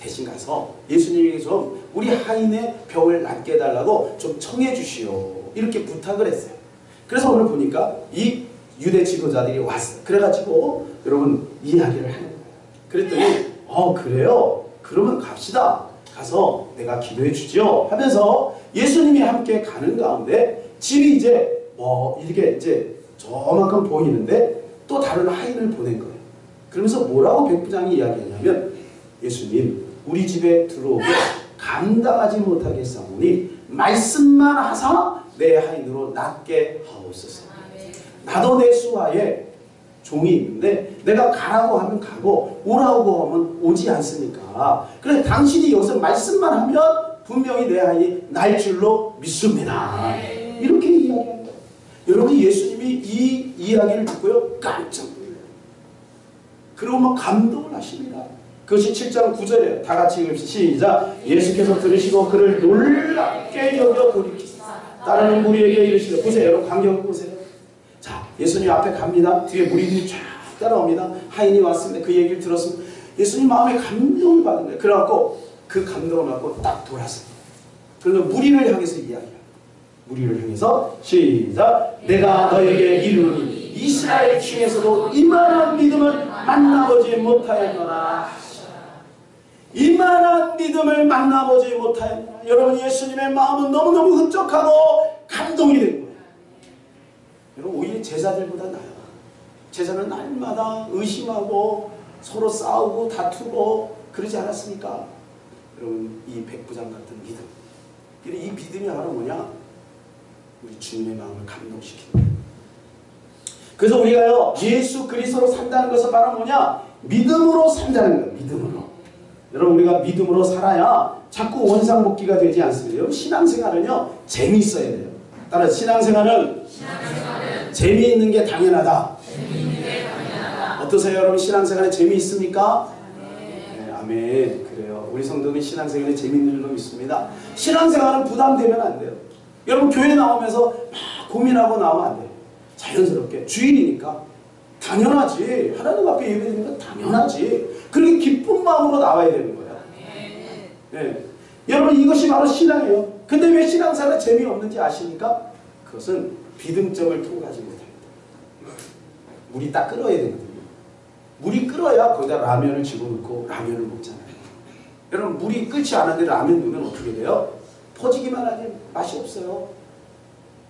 대신 가서 예수님에게 좀 우리 하인의 병을 낫게 해달라고 좀 청해 주시오. 이렇게 부탁을 했어요. 그래서 오늘 보니까 이 유대 지도자들이 왔어요. 그래가지고 여러분 이야기를 하는 거예요. 그랬더니 그래요? 그러면 갑시다. 가서 내가 기도해 주죠 하면서 예수님이 함께 가는 가운데 집이 이제 이렇게 이제 저만큼 보이는데 또 다른 하인을 보낸 거예요. 그러면서 뭐라고 백부장이 이야기했냐면, 예수님 우리 집에 들어오게 감당하지 못하겠사오니 말씀만 하사 내 하인으로 낫게 하옵소서. 나도 내 수하에 종이 있는데 내가 가라고 하면 가고 오라고 하면 오지 않습니까? 그래서 당신이 여기서 말씀만 하면 분명히 내 하인이 날 줄로 믿습니다. 이렇게 이야기합니다. 여러분이 예수님이 이 이야기를 듣고요 깜짝 놀라요. 그리고 막 감동을 하십니다. 그것이 7장 9절이에요. 다 같이 읽읍시다. 시작. 예수께서 들으시고 그를 놀랍게 여겨 돌이키사 따르는 무리에게 이르시되, 보세요 여러분, 광경을 보세요. 자, 예수님 앞에 갑니다. 뒤에 무리들이 쫙 따라옵니다. 하인이 왔습니다. 그 얘기를 들었습니다. 예수님 마음에 감동을 받은 거예요. 그래갖고 그 감동을 받고 딱 돌았습니다. 그래서 무리를 향해서 이야기합니다. 무리를 향해서 시작. 내가 너에게 이르노니 이스라엘 중에서도 이만한 믿음을 만나보지 못하였노라. 이만한 믿음을 만나보지 못하였노라. 여러분, 예수님의 마음은 너무너무 흡족하고 감동이 된 거예요. 여러분, 오히려 제자들보다 나아요. 제자는 날마다 의심하고 서로 싸우고 다투고 그러지 않았습니까? 여러분, 이 백부장 같은 믿음, 이 믿음이 바로 뭐냐? 우리 주님의 마음을 감동시키는 거예요. 그래서 우리가요, 예수 그리스도로 산다는 것은 바로 뭐냐? 믿음으로 산다는 거예요. 믿음으로. 여러분, 우리가 믿음으로 살아야 자꾸 원상복귀가 되지 않습니다. 신앙생활은요, 재미있어야 돼요. 따라서 신앙생활은 재미있는 게 당연하다. 어떠세요, 여러분? 신앙생활에 재미있습니까? 네, 아멘. 그래요. 우리 성도는 신앙생활에 재미있는 줄로 믿습니다. 신앙생활은 부담되면 안 돼요. 여러분, 교회 나오면서 막 고민하고 나오면 안 돼요. 자연스럽게. 주일이니까. 당연하지. 하나님 앞에 예배드리는 건 당연하지. 그렇게 기쁜 마음으로 나와야 되는 거예요. 네. 여러분, 이것이 바로 신앙이에요. 근데 왜 신앙생활에 재미없는지 아십니까? 그것은 믿음점을 통과하지 못합니다. 물이 딱 끓어야 되거든요. 물이 끓어야 거기다 라면을 집어넣고 라면을 먹잖아요. 여러분, 물이 끓지 않은데 라면 넣으면 어떻게 돼요? 퍼지기만 하지 맛이 없어요.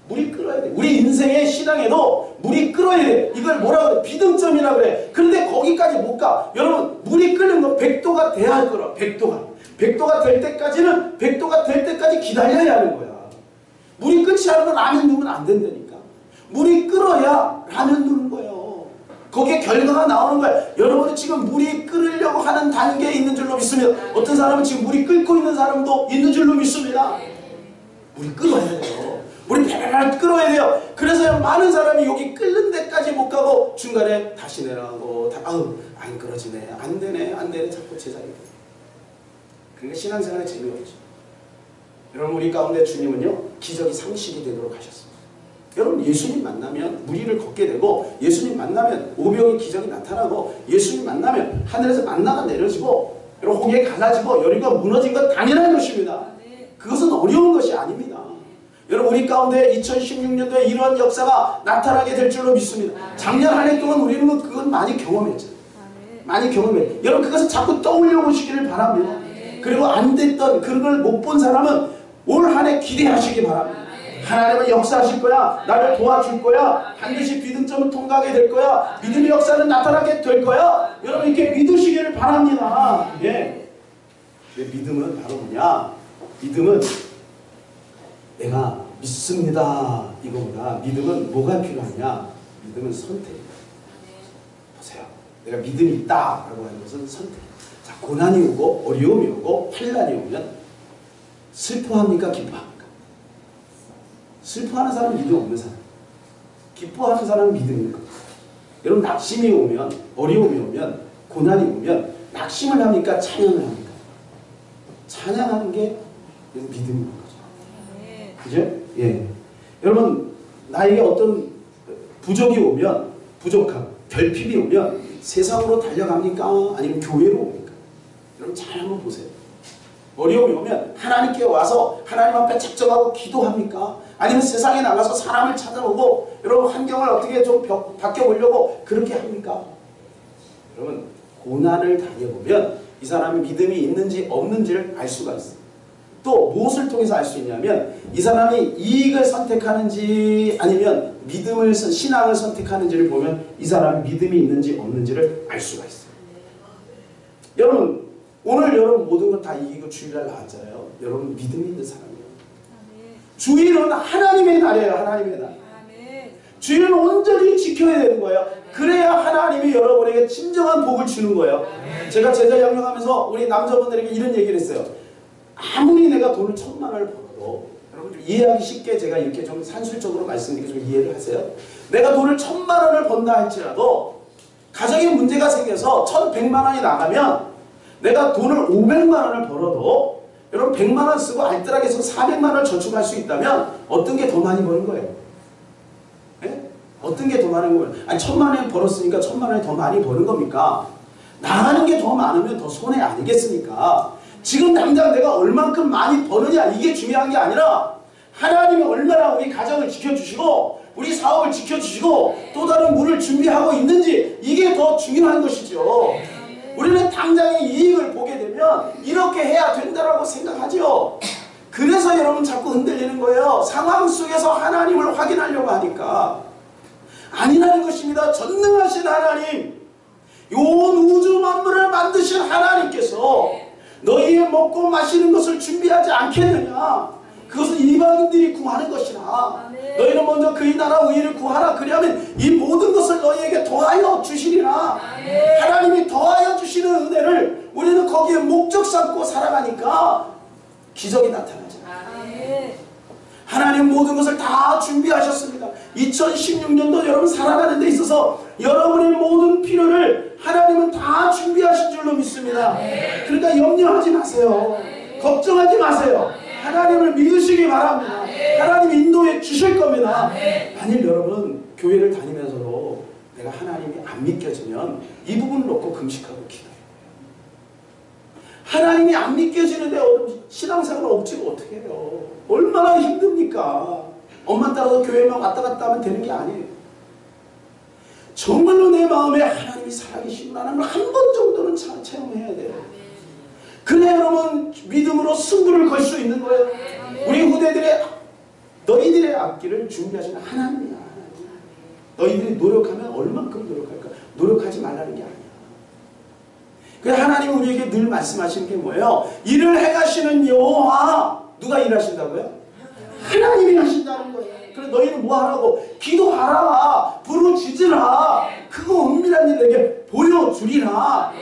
물이 끓어야 돼. 우리 인생의 신앙에도 물이 끓어야 돼. 이걸 뭐라 그래? 믿음점이라 그래. 그런데 거기까지 못 가. 여러분, 물이 끓는 거 100도가 돼야 할 거라. 100도가 될 때까지는 100도가 될 때까지 기다려야 하는 거야. 물이 끓지 않으면 라면 넣으면 안 된다니까. 물이 끓어야 라면 넣는 거예요. 거기에 결과가 나오는 거예요. 여러분은 지금 물이 끓으려고 하는 단계에 있는 줄로 믿습니다. 어떤 사람은 지금 물이 끓고 있는 사람도 있는 줄로 믿습니다. 물이 끓어야 돼요. 물이 배배배 끓어야 돼요. 그래서 많은 사람이 여기 끓는 데까지 못 가고 중간에 다시 내려가고 안 끓어지네, 안 되네 자꾸 제자리에. 그러니까 신앙생활에 재미없죠. 여러분, 우리 가운데 주님은요, 기적이 상식이 되도록 하셨습니다. 여러분, 예수님 만나면 무리를 걷게 되고, 예수님 만나면 오병의 기적이 나타나고, 예수님 만나면 하늘에서 만나가 내려지고, 여러분, 홍해 갈라지고 여리고가 무너진 건 당연한 것입니다. 그것은 어려운 것이 아닙니다. 여러분, 우리 가운데 2016년도에 이러한 역사가 나타나게 될 줄로 믿습니다. 작년 한 해 동안 우리는 그건 많이 경험했죠. 많이 경험했죠. 여러분, 그것을 자꾸 떠올려 보시기를 바랍니다. 그리고 안 됐던 그런 걸 못 본 사람은 올 한 해 기대하시기 바랍니다. 하나님은 역사하실 거야. 나를 도와줄 거야. 반드시 믿음점을 통과하게 될 거야. 믿음의 역사는 나타나게 될 거야. 여러분, 이렇게 믿으시기를 바랍니다. 예. 믿음은 바로 뭐냐? 믿음은 내가 믿습니다. 이거보다 믿음은 뭐가 필요하냐? 믿음은 선택입니다. 보세요. 내가 믿음이 있다라고 하는 것은 선택입니다. 자, 고난이 오고 어려움이 오고 환난이 오면 슬퍼합니까? 기뻐합니까? 슬퍼하는 사람은 믿음 없는 사람. 기뻐하는 사람은 믿음이 있는 겁니다. 여러분, 낙심이 오면, 어려움이 오면, 고난이 오면 낙심을 합니까? 찬양을 합니까? 찬양하는 게 믿음인 거죠. 그죠? 예. 여러분, 나에게 어떤 부족이 오면, 부족함, 결핍이 오면 세상으로 달려갑니까? 아니면 교회로 옵니까? 여러분, 잘 한번 보세요. 어려움이 오면 하나님께 와서 하나님 앞에 작정하고 기도합니까? 아니면 세상에 나가서 사람을 찾아오고 여러분, 환경을 어떻게 좀 바뀌어보려고 그렇게 합니까? 여러분, 고난을 당해보면 이 사람이 믿음이 있는지 없는지를 알 수가 있어요. 또 무엇을 통해서 알 수 있냐면 이 사람이 이익을 선택하는지 아니면 믿음을, 신앙을 선택하는지를 보면 이 사람이 믿음이 있는지 없는지를 알 수가 있어요. 여러분, 오늘 여러분 모든 건 다 이기고 주일날 나왔잖아요. 여러분, 믿음이 있는 사람이에요. 주일은 하나님의 날이에요. 하나님의 날. 주일은 온전히 지켜야 되는 거예요. 그래야 하나님이 여러분에게 진정한 복을 주는 거예요. 제가 제자 양육하면서 우리 남자분들에게 이런 얘기를 했어요. 아무리 내가 돈을 1000만 원을 벌어도, 여러분 좀 이해하기 쉽게 제가 이렇게 좀 산술적으로 말씀드리게 좀 이해를 하세요. 내가 돈을 1000만 원을 번다 할지라도 가정에 문제가 생겨서 1100만 원이 나가면 내가 돈을 500만 원을 벌어도 여러분 100만 원 쓰고 알뜰하게 해서 400만 원을 저축할 수 있다면 어떤 게 더 많이 버는 거예요? 예? 어떤 게 더 많은 거예요? 아니 1000만 원 벌었으니까 1000만 원이 더 많이 버는 겁니까? 나가는 게 더 많으면 더 손해 아니겠습니까? 지금 당장 내가 얼만큼 많이 버느냐 이게 중요한 게 아니라 하나님이 얼마나 우리 가정을 지켜주시고 우리 사업을 지켜주시고 또 다른 문을 준비하고 있는지 이게 더 중요한 것이죠. 우리는 당장의 이익을 보게 되면 이렇게 해야 된다고 생각하죠. 그래서 여러분 자꾸 흔들리는 거예요. 상황 속에서 하나님을 확인하려고 하니까. 아니라는 것입니다. 전능하신 하나님, 온 우주 만물을 만드신 하나님께서 너희의 먹고 마시는 것을 준비하지 않겠느냐. 그것은 이방인들이 구하는 것이라. 너희는 먼저 그의 나라 의를 구하라. 그리하면 이 모든 것을 너희에게 더하여 주시리라. 하나님이 더하여 주시는 은혜를 우리는 거기에 목적 삼고 살아가니까 기적이 나타나잖아요. 하나님 모든 것을 다 준비하셨습니다. 2016년도 여러분 살아가는 데 있어서 여러분의 모든 필요를 하나님은 다 준비하신 줄로 믿습니다. 그러니까 염려하지 마세요. 걱정하지 마세요. 하나님을 믿으시기 바랍니다. 하나님이 인도해 주실 겁니다. 만일 여러분 교회를 다니면서도 내가 하나님이 안 믿겨지면 이 부분을 놓고 금식하고 기도해요. 하나님이 안 믿겨지는데 신앙생활을 억지로 어떻게 해요? 얼마나 힘듭니까? 엄마 따라서 교회만 왔다 갔다 하면 되는 게 아니에요. 정말로 내 마음에 하나님이 살아계시구나는 걸 한 번 정도는 체험해야 돼요. 그래 여러분 믿음으로 승부를 걸 수 있는 거예요. 우리 후대들의 너희들의 앞길을 준비하시는 하나님이야. 너희들이 노력하면 얼만큼 노력할까? 노력하지 말라는 게 아니야. 그래서 하나님이 우리에게 늘 말씀하시는 게 뭐예요? 일을 행하시는 여호와. 누가 일하신다고요? 하나님이 하신다는 거예요. 그래서 너희는 뭐 하라고? 기도하라. 부르짖으라. 그거 은밀한 일 내게 보여주리라.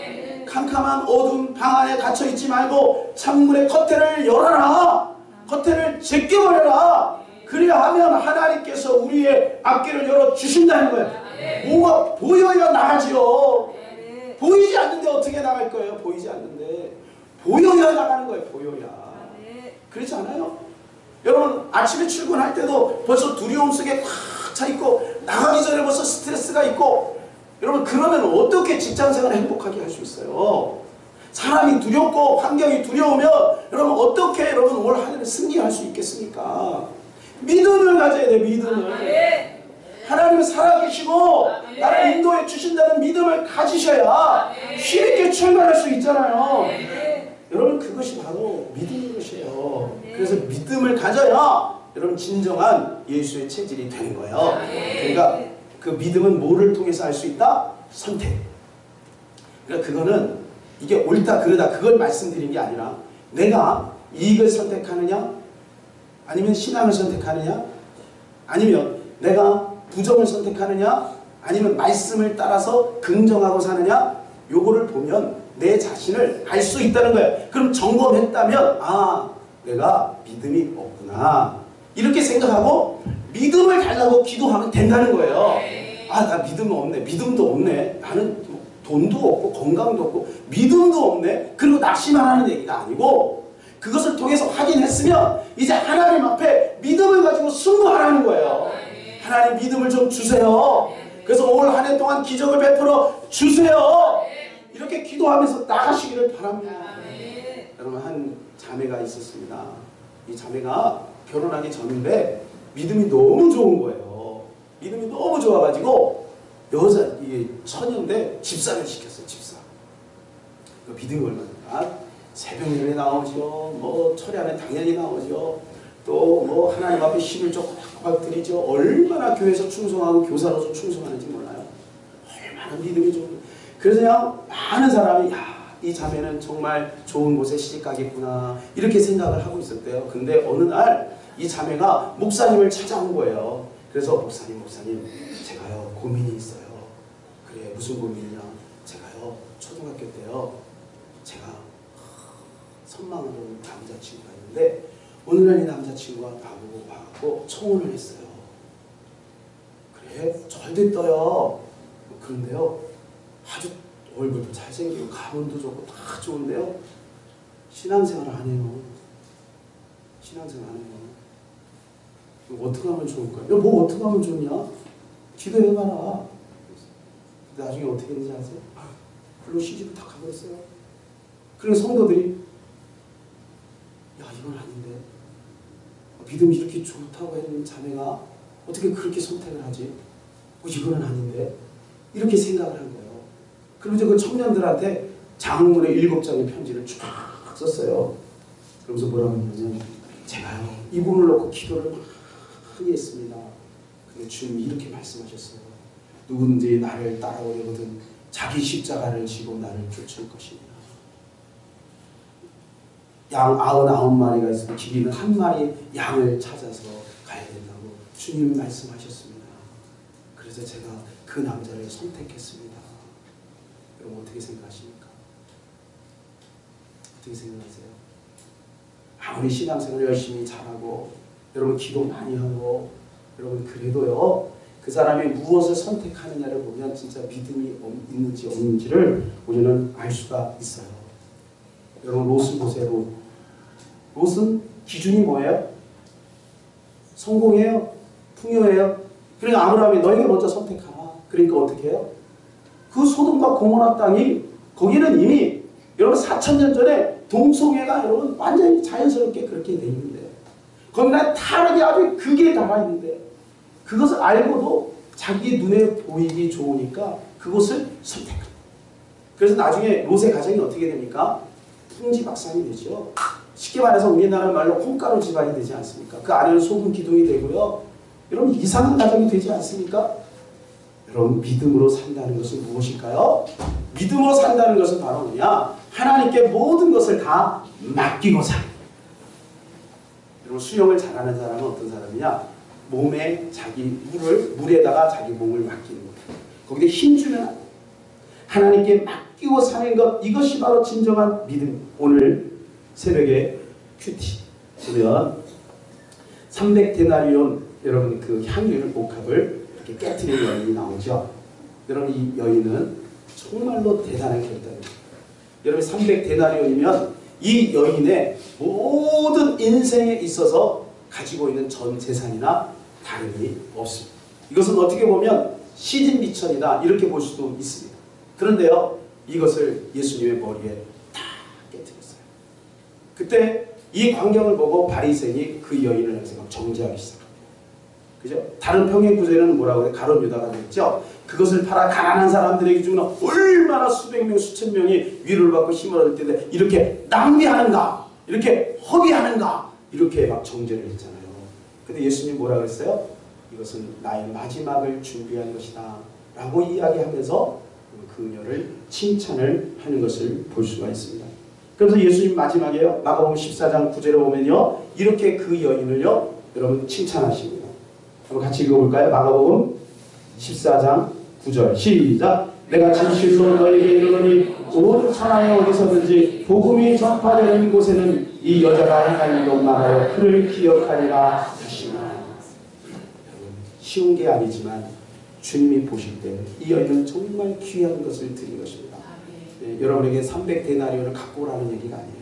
캄캄한 어두운 방 안에 갇혀있지 말고 창문의 커튼을 열어라. 커튼을 제껴버려라. 그래야 하면 하나님께서 우리의 앞길을 열어주신다는 거예요. 뭐가 보여야 나가지요. 보이지 않는데 어떻게 나갈 거예요? 보이지 않는데 보여야 나가는 거예요. 보여야. 그렇지 않아요? 여러분 아침에 출근할 때도 벌써 두려움 속에 꽉 차 있고 나가기 전에 벌써 스트레스가 있고 여러분 그러면 어떻게 직장생활을 행복하게 할 수 있어요? 사람이 두렵고 환경이 두려우면 여러분 어떻게 여러분 올 한 해를 승리할 수 있겠습니까? 믿음을 가져야 돼요. 믿음을. 하나님은 살아계시고 나를 인도해 주신다는 믿음을 가지셔야 쉽게 출발할 수 있잖아요. 여러분 그것이 바로 믿음인 것이에요. 그래서 믿음을 가져야 여러분 진정한 예수의 체질이 되는 거예요. 그러니까 그 믿음은 뭐를 통해서 할 수 있다? 선택. 그러니까 그거는 이게 옳다 그르다 그걸 말씀드린 게 아니라 내가 이익을 선택하느냐 아니면 신앙을 선택하느냐 아니면 내가 부정을 선택하느냐 아니면 말씀을 따라서 긍정하고 사느냐 요거를 보면 내 자신을 알 수 있다는 거예요. 그럼 점검했다면 아 내가 믿음이 없구나 이렇게 생각하고 믿음을 달라고 기도하면 된다는 거예요. 아 나 믿음 없네. 믿음도 없네. 나는 돈도 없고 건강도 없고 믿음도 없네. 그리고 낙심하라는 얘기가 아니고 그것을 통해서 확인했으면 이제 하나님 앞에 믿음을 가지고 승부하라는 거예요. 하나님 믿음을 좀 주세요. 그래서 올 한 해 동안 기적을 베풀어 주세요. 이렇게 기도하면서 나가시기를 바랍니다. 여러분 한 자매가 있었습니다. 이 자매가 결혼하기 전인데 믿음이 너무 좋은 거예요. 믿음이 너무 좋아가지고 여자 이게 처녀인데 집사를 시켰어요. 집사. 그 믿음이 얼마나 새벽 예배 나오죠. 뭐 철야 안에 당연히 나오죠. 또 뭐 하나님 앞에 힘을 조금 드리죠. 얼마나 교회에서 충성하고 교사로서 충성하는지 몰라요. 얼마나 믿음이 좋은. 그래서 그냥 많은 사람이 야, 이 자매는 정말 좋은 곳에 시집가겠구나 이렇게 생각을 하고 있었대요. 근데 어느 날 이 자매가 목사님을 찾아온 거예요. 그래서 목사님 제가요 고민이 있어요. 그래 무슨 고민이냐? 제가요 초등학교 때요 제가 선망하는 남자친구가 있는데 어느 날 이 남자친구가 나보고 와갖고 청혼을 했어요. 그래 잘 됐어요. 그런데요 아주 얼굴도 잘생기고 가문도 좋고 다 좋은데요 신앙생활을 안 해요. 신앙생활 안 해요. 어떻게 하면 좋을까요? 뭐 어떻게 하면 좋냐? 기도해봐라. 나중에 어떻게 했는지 아세요? 불로 시집을 다 가버렸어요. 그래서 성도들이 야 이건 아닌데 믿음이 이렇게 좋다고 했는 자매가 어떻게 그렇게 선택을 하지? 이거는 아닌데 이렇게 생각을 한 거예요. 그러면서 그 청년들한테 장문의 7장의 편지를 쭉 썼어요. 그러면서 뭐라고 했냐면 제가요 이 부분을 놓고 기도를 많이 했습니다. 근데 주님이 이렇게 말씀하셨어요. 누구든지 나를 따라오려거든 자기 십자가를 지고 나를 쫓을 것이니라. 양 99마리가 있으면 기린은 한 마리 양을 찾아서 가야 된다고 주님 말씀하셨습니다. 그래서 제가 그 남자를 선택했습니다. 여러분 어떻게 생각하십니까? 어떻게 생각하세요? 아무리 신앙생활 열심히 잘하고 여러분 기도 많이 하고 여러분 그래도요 그 사람이 무엇을 선택하느냐를 보면 진짜 믿음이 있는지 없는지를 우리는 알 수가 있어요. 여러분 롯은 보세요. 롯은 기준이 뭐예요? 성공이에요? 풍요해요? 그러니까 아브라함이 너희가 먼저 선택하라. 그러니까 어떻게 해요? 그 소돔과 고모라 땅이 거기는 이미 여러분 4,000년 전에 동성애가 여러분 완전히 자연스럽게 그렇게 돼 있는데 거기는 타락이 아주 극에 달아 있는데 그것을 알고도 자기 눈에 보이기 좋으니까 그것을 선택합니다. 그래서 나중에 롯의 가정이 어떻게 됩니까? 풍지박산이 되죠. 쉽게 말해서 우리나라 말로 콩가루 집안이 되지 않습니까? 그 안에는 소금 기둥이 되고요. 여러분 이상한 가정이 되지 않습니까? 여러분 믿음으로 산다는 것은 무엇일까요? 믿음으로 산다는 것은 바로 뭐냐? 하나님께 모든 것을 다 맡기고 사. 여러분 수영을 잘하는 사람은 어떤 사람이냐? 몸에 자기 물에다가 자기 몸을 맡기는 거예요. 거기에 힘주면 안 돼요. 하나님께 맡기고 사는 것, 이것이 바로 진정한 믿음. 오늘 새벽에 큐티 보면 300데나리온 여러분 그 향유 옥합을 이렇게 깨트린 여인이 나오죠. 여러분 이 여인은 정말로 대단한 결단입니다. 여러분 300데나리온이면 이 여인의 모든 인생에 있어서 가지고 있는 전 재산이나 다름이 없습니다. 이것은 어떻게 보면 시진 미천이다 이렇게 볼 수도 있습니다. 그런데요 이것을 예수님의 머리에 다 깨뜨렸어요. 그때 이 광경을 보고 바리새인이 그 여인을 향해서 막 정죄하기 시작합니다. 그죠? 다른 평행 구절에는 뭐라고 해요? 가룟 유다가 되겠죠. 그것을 팔아 가난한 사람들에게 주면 얼마나 수백 명 수천 명이 위로를 받고 힘을 얻을 텐데 이렇게 낭비하는가? 이렇게 허비하는가? 이렇게 막 정죄를 했잖아요. 근데 예수님 뭐라고 했어요? 이것은 나의 마지막을 준비한 것이다 라고 이야기하면서 그녀를 칭찬을 하는 것을 볼 수가 있습니다. 그래서 예수님 마지막에요 마가복음 14장 9절에 보면요 이렇게 그 여인을요 여러분 칭찬하십니다. 한번 같이 읽어볼까요? 마가복음 14장 9절 시작. 내가 진실로 너에게 이르노니 온 천하에 어디서든지 복음이 전파되는 곳에는 이 여자가 행한 일로 말하여 그를 기억하리라 하시나. 쉬운 게 아니지만 주님이 보실 때 이 여인은 정말 귀한 것을 드린 것입니다. 네, 여러분에게 300데나리온을 갖고 오라는 얘기가 아니에요.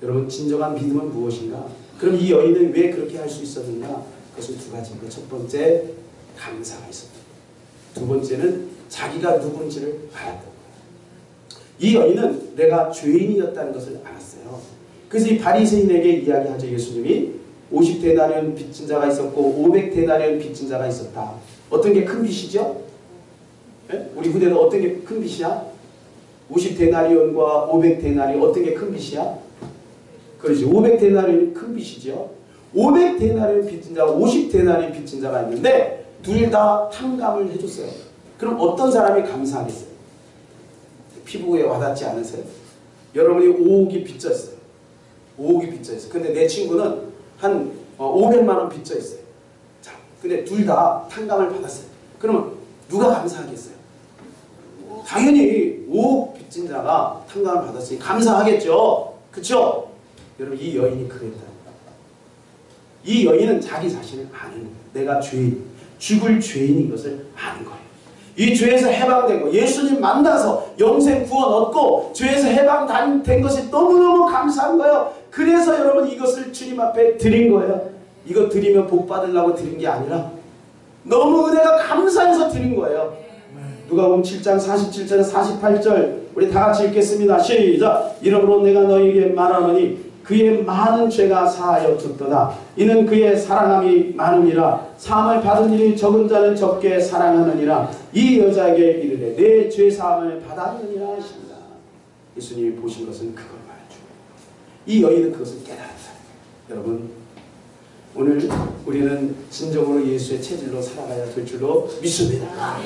여러분 진정한 믿음은 무엇인가? 그럼 이 여인은 왜 그렇게 할 수 있었느냐? 그것은 두 가지입니다. 첫 번째 감사가 있었다. 두 번째는 자기가 누군지를 알았던 거예요. 이 여인은 내가 죄인이었다는 것을 알았어요. 그래서 이 바리새인에게 이야기하죠. 예수님이 50데나리온 빚진 자가 있었고 500데나리온 빚진 자가 있었다. 어떤 게 큰 빚이죠? 네? 우리 후대는 어떤 게 큰 빚이야? 50데나리온과 500데나리온 어떤 게 큰 빚이야? 그렇죠. 500데나리온이 큰 빚이죠. 500데나리온 빚진 자와 50데나리온 빚진 자가 있는데 둘 다 탕감을 해줬어요. 그럼 어떤 사람이 감사하겠어요? 피부에 와닿지 않으세요? 여러분이 5억이 빚져 있어요. 5억이 빚져 있어요. 근데 내 친구는 한 500만 원 빚져 있어요. 자, 근데 둘 다 탕감을 받았어요. 그러면 누가 감사하겠어요? 당연히 5억 빚진 자가 탕감을 받았으니 감사하겠죠. 그렇죠? 여러분 이 여인이 그랬다. 이 여인은 자기 자신을 아는 거예요. 내가 죄인, 죽을 죄인인 것을 아는 거예요. 이 죄에서 해방되고 예수님 만나서 영생 구원 얻고 죄에서 해방된 것이 너무너무 감사한 거예요. 그래서 여러분 이것을 주님 앞에 드린 거예요. 이거 드리면 복 받으려고 드린 게 아니라 너무 은혜가 감사해서 드린 거예요. 누가복음 7장 47절 48절 우리 다 같이 읽겠습니다. 시작. 이러므로 내가 너희에게 말하노니 그의 많은 죄가 사하여 줬도다. 이는 그의 사랑함이 많으니라. 사함을 받은 일이 적은 자는 적게 사랑하느니라. 이 여자에게 이르되 내 죄 사함을 받았느니라 하십니다. 예수님이 보신 것은 그걸 말해주고 이 여인은 그것을 깨달았다. 여러분 오늘 우리는 진정으로 예수의 체질로 살아가야 될 줄로 믿습니다.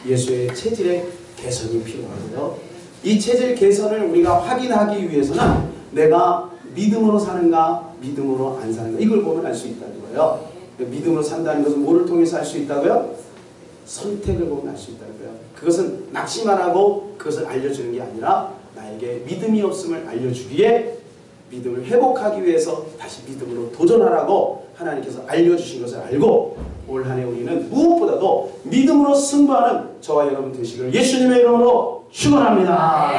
예수의 체질의 개선이 필요하고요. 이 체질 개선을 우리가 확인하기 위해서는 내가 믿음으로 사는가 믿음으로 안 사는가 이걸 보면 알 수 있다는 거예요. 믿음으로 산다는 것은 뭐를 통해서 알 수 있다고요? 선택을 보면 알 수 있다고요. 그것은 낙심만 하고 그것을 알려주는 게 아니라 나에게 믿음이 없음을 알려주기에 믿음을 회복하기 위해서 다시 믿음으로 도전하라고 하나님께서 알려주신 것을 알고 올 한 해 우리는 무엇보다도 믿음으로 승부하는 저와 여러분 되시기를 예수님의 이름으로 축원합니다.